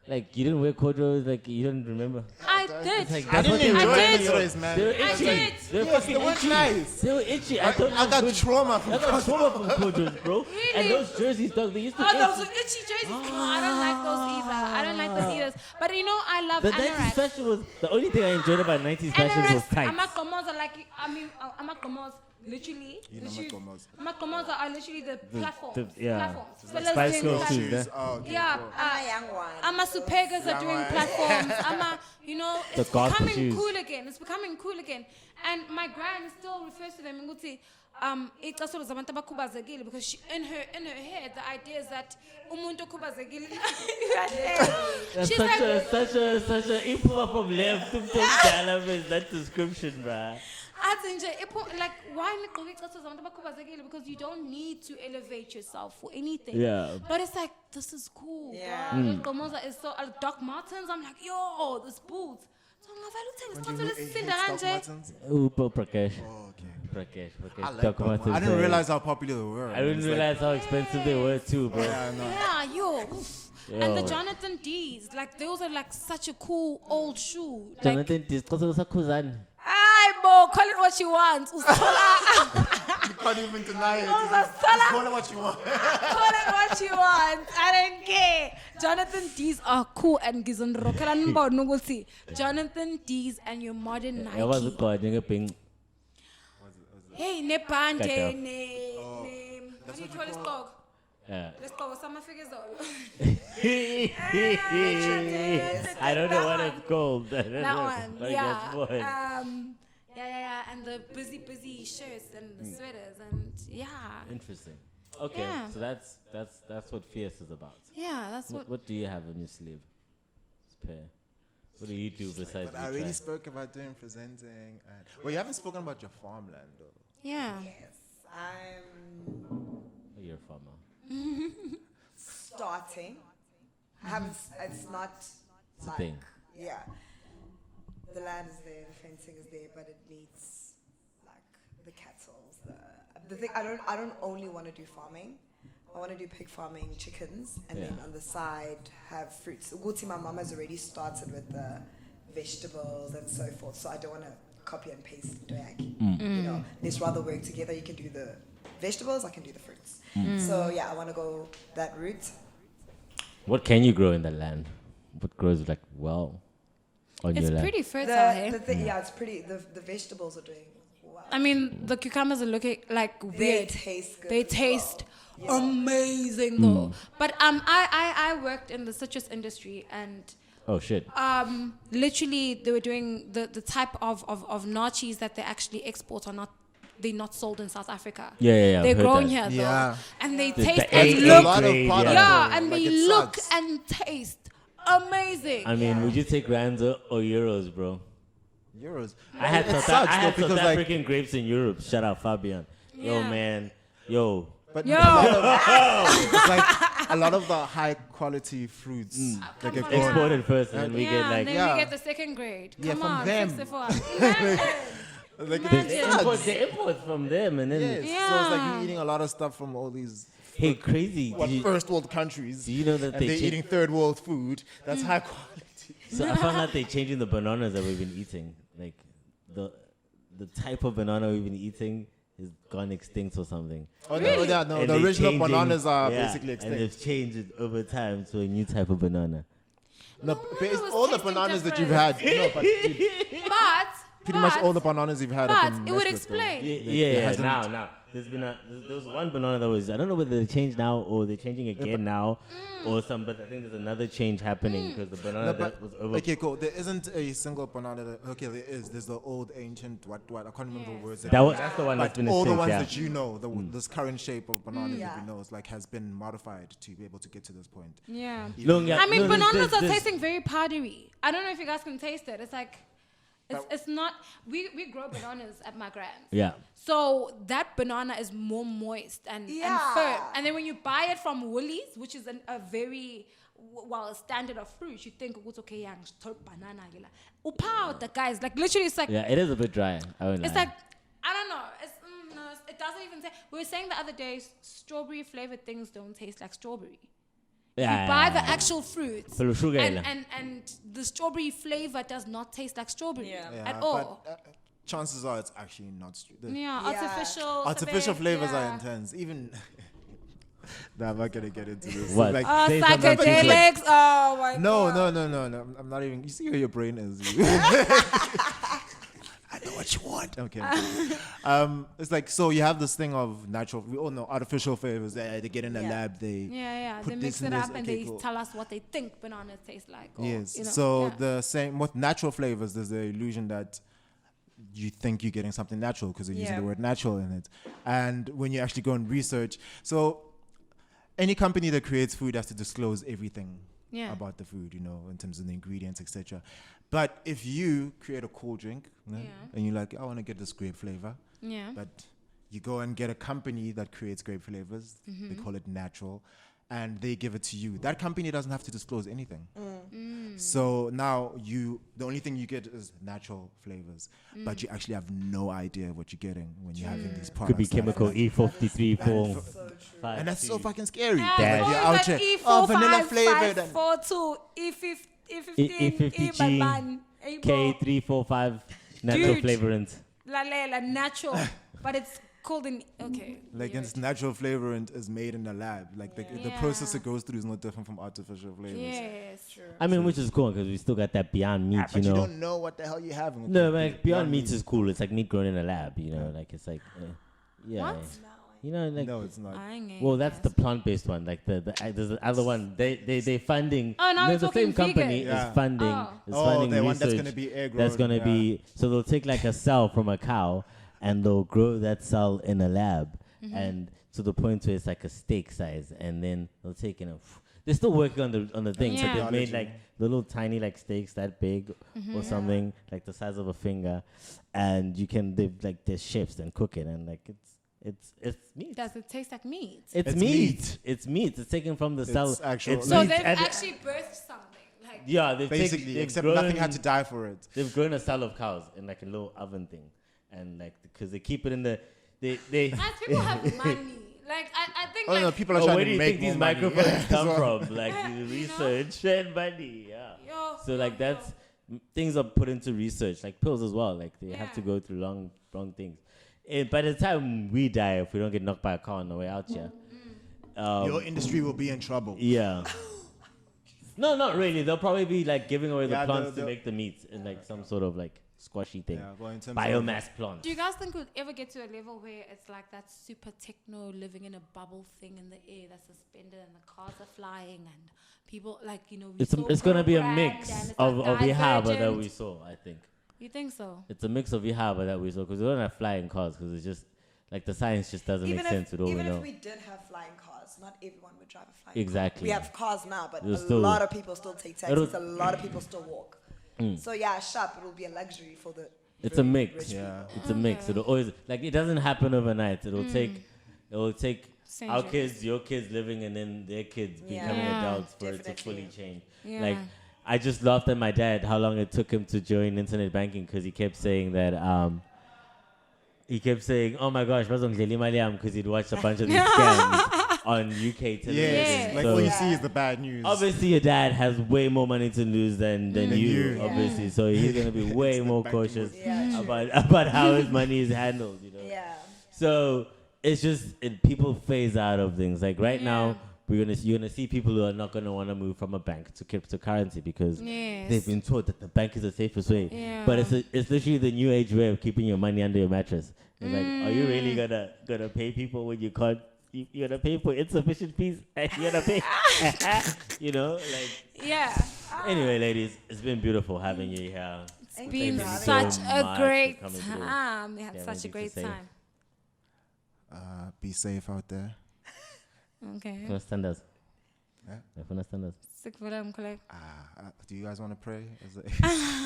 like you didn't wear corduroys, like you don't remember. I did. Like, I that's what didn't they enjoy were. corduroys, man. They were I itchy. did. They were Yes, fucking they were itchy. nice. They were itchy. I got trauma from I got trauma from corduroys, bro. Really? And those jerseys, dog, they used to Oh, those itch. are itchy jerseys. No, I don't like those either. I don't like those either. But you know, I love The 90s anoraks. fashion was the only thing I enjoyed about 90s fashion was tight. Amakomos are like, Amakomos, literally. Amakomos are literally the platforms. Platforms. Fellas Spice doing Girls platforms. too, yeah. Oh, okay. Yeah, I'm a young one. Ama Supergas are doing platforms. You know, it's The gospel becoming shoes. cool again. It's becoming cool again. And my gran still refers to them and say, ixasolo zabantu abakhubazekile, because she, in her head the idea is that umuntu okhubazekile. That's She's such a info from left to down is that description, bruh. like, why nigqoke ixasolo zabantu abakhubazekile? Because you don't need to elevate yourself for anything. Yeah. But it's like, this is cool. Yeah. Gomoza is so Doc Martens. I'm like, yo, this boots. So I'm like, Upo Prakesh. Oh, okay. Prakesh. I like Doc them. Martens, I didn't yeah. realize how popular they were. I didn't It's like- realize how expensive they were too, bro. Yeah, I know. yeah, yo. Yo. And the Jonathan D's, like, those are like such a cool old shoe. Like, Jonathan Discoso Sakuzan. ay, bo, call it what you want. Usola. You can't even deny it. Usola. Call it what you want. Call it what you want. I don't care. Jonathan D's are cool and gizondrokela nbono ukuthi Jonathan D's and your modern I was Nike. called Ping. Hey, ne bande, Cut off. ne. What do you call this dog? Yeah. Let's go. Summer figures on. I don't know what it's called. I don't That know. one, But yeah. guess what? Yeah. And the busy shirts and the sweaters and yeah. Interesting. Okay, Yeah. so that's what Fierce is about. Yeah, that's what. What do you have on your sleeve? Spare. What do you do besides But I you already try? spoke about doing presenting. And, well, you haven't spoken about your farmland, though. Yeah. Yes, I'm Oh, you're a farmer. starting. I haven't. It's not It's a like, thing. yeah. The land is there, the fencing is there, but it needs like the cattle. The thing. I don't only want to do farming. I want to do pig farming, chickens, and then Yeah. on the side have fruits. Uguti, my mom has already started with the vegetables and so forth, so I don't want to copy and paste drag. You know, let's rather work together. You can do the vegetables, I can do the fruits. So yeah, I want to go that route. What can you grow in that land? What grows like well on It's your land? pretty fertile, hey? Yeah, it's pretty. The vegetables are doing well. I mean, the cucumbers are looking like They weird. taste good. They as taste well. amazing though. But I worked in the citrus industry and Oh shit. literally they were doing the type of nachis that they actually export are not. They're not sold in South Africa. Yeah, They're I've heard grown that. here though. Yeah. And they The taste A and grade, look. A lot of yeah. products, Yeah, though, and like, they it look sucks. and taste amazing. I mean, would you take rands or euros, bro? Euros. I had It South, sucks, I had though, South because, like, African grapes in Europe. Shout out Fabian. Yo, Yeah. man. Yo. But Yo. it's like a lot of the high quality fruits that get from grown. Exported first, and then we yeah, get like. then Yeah. we get the second grade. Yeah, Come from on, them. fix it for us. Like, Imagine. it They sucks. import from them, and then. Yes. So it's Yeah. like you're eating a lot of stuff from all these Hey, crazy. what, first world countries. do you know that and they they're cha- eating third world food that's high quality. So I found out they're changing the bananas that we've been eating. Like the type of banana we've been eating has gone extinct or something. Oh, no, yeah, no, And the they're original changing- bananas are yeah, basically and extinct. they've changed it over time to a new type of banana. No, No, but it's it was all the tasting bananas that you've different. had. No, but dude, But pretty much all the bananas you've had. But it would explain. Now. There was one banana that was, I don't know whether they changed now or they're changing again now or some, but I think there's another change happening because the banana that was over. Okay, cool. There isn't a single banana that, okay, there is. There's the old ancient, what, I can't remember the words. That's the one that's been all the extinct, ones yeah. that you know, this current shape of banana that we know is like has been modified to be able to get to this point. Yeah. I mean, bananas are tasting very powdery. I don't know if you guys can taste it. It's like, it's not, we grow bananas at my grand's. Yeah. So that banana is more moist and firm. And then when you buy it from Woolies, which is a very, a standard of fruit, you think, it's okay, young, banana. Upow, the guys, like literally it's like. Yeah, it is a bit dry. It's like, I don't know. It doesn't even taste. We were saying the other day, strawberry flavored things don't taste like strawberry. You buy the actual fruit, and the strawberry flavor does not taste like strawberry at all. But, chances are it's actually not. Artificial flavors are intense. Even. Nah, I'm not gonna get into this. What? Like, psychedelics. Oh my god. No. I'm not even. You see where your brain is. I know what you want. Okay. It's like, so you have this thing of natural. We all know artificial flavors. They get in the lab. They they mix it up and they tell us what they think bananas taste like. Or, yes. You know, so the same with natural flavors. There's the illusion that you think you're getting something natural because they're using the word natural in it, and when you actually go and research, so any company that creates food has to disclose everything about the food, in terms of the ingredients, etc. But if you create a cool drink and you're like, I want to get this grape flavor, but you go and get a company that creates grape flavors, they call it natural, and they give it to you. That company doesn't have to disclose anything. So now the only thing you get is natural flavors, but you actually have no idea what you're getting when you're having these products. Could be chemical E53, and that's so fucking scary. Yeah, you're out here, vanilla flavored. E15, K345 natural flavorant. Natural, but it's called it's natural flavor and is made in the lab. Like the process it goes through is not different from artificial flavors. Yes, true. I mean, which is cool because we still got that Beyond Meat, but you don't know what the hell you're having. No, like Beyond Meat is cool. It's like meat grown in a lab, like it's like, What? Like no, it's not. Well, that's the plant-based one. Like there's the other one. They funding. Oh, now the same company is funding. Is funding the research. One that's gonna be air grown. That's gonna be. So they'll take like a cell from a cow, and they'll grow that cell in a lab, and to the point where it's like a steak size, and then they'll take they're still working on the thing. So they've made like little tiny like steaks that big or something like the size of a finger, and there's chefs and cook it, and like it's meat. Does it taste like meat? It's meat. It's meat. It's taken from the cell. So they've actually birthed something. Like they've basically, except nothing had to die for it. They've grown a cell of cows in like a little oven thing, and like because they keep it in the Guys, people have money. Like I think. No, people are trying where to do you make think these more microphones come money. from? Like research and money. Yeah. So like that's things are put into research, like pills as well. Like they have to go through long things. And by the time we die, if we don't get knocked by a car on the way out here, your industry will be in trouble. Yeah. No, not really. They'll probably be like giving away the plants to make the meat in like some sort of like squashy thing. Yeah, well, in terms biomass plant. Do you guys think we'll ever get to a level where it's like that super techno living in a bubble thing in the air that's suspended and the cars are flying and people like it's gonna be a mix of Ihaba that we saw, I think. You think so? It's a mix of Ihaba that we saw because we don't have flying cars because it's just like the science just doesn't make sense with all we know. Even if we did have flying cars, not everyone would drive a flying car. Exactly. We have cars now, but a lot of people still take taxis. A lot of people still walk. So sharp. It will be a luxury for the. It's a mix. Yeah, it's a mix. It'll always it doesn't happen overnight. It'll take our kids, your kids living, and then their kids becoming adults for it to fully change. Yeah. Like I just laughed at my dad how long it took him to join internet banking because he kept saying that oh my gosh, because he'd watched a bunch of these scams on UK television. Yes. Like so all you see is the bad news. Obviously, your dad has way more money to lose than you, obviously. So he's going to be way more cautious about how his money is handled, Yeah. So it's just, people phase out of things. Like right now, you're gonna see people who are not gonna want to move from a bank to cryptocurrency because they've been taught that the bank is the safest way. Yeah. But it's literally the new age way of keeping your money under your mattress. It's like, are you really gonna pay people when you can't? You're gonna pay for insufficient fees and you're gonna pay. You know, like. Yeah. Anyway, ladies, it's been beautiful having you here. It's been you such so a much great for coming through. time. We had Yeah, such a anything to great say? time. Be safe out there. Okay. From standards. Yeah. From standards. Do you guys want to pray as a,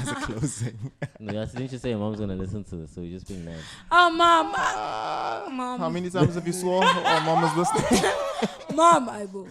as a closing? No, didn't you say your mom's gonna listen to this? So you're just being nice. Oh, Mom. Mom. How many times have you swore? Oh, mom is listening. Mom, I will.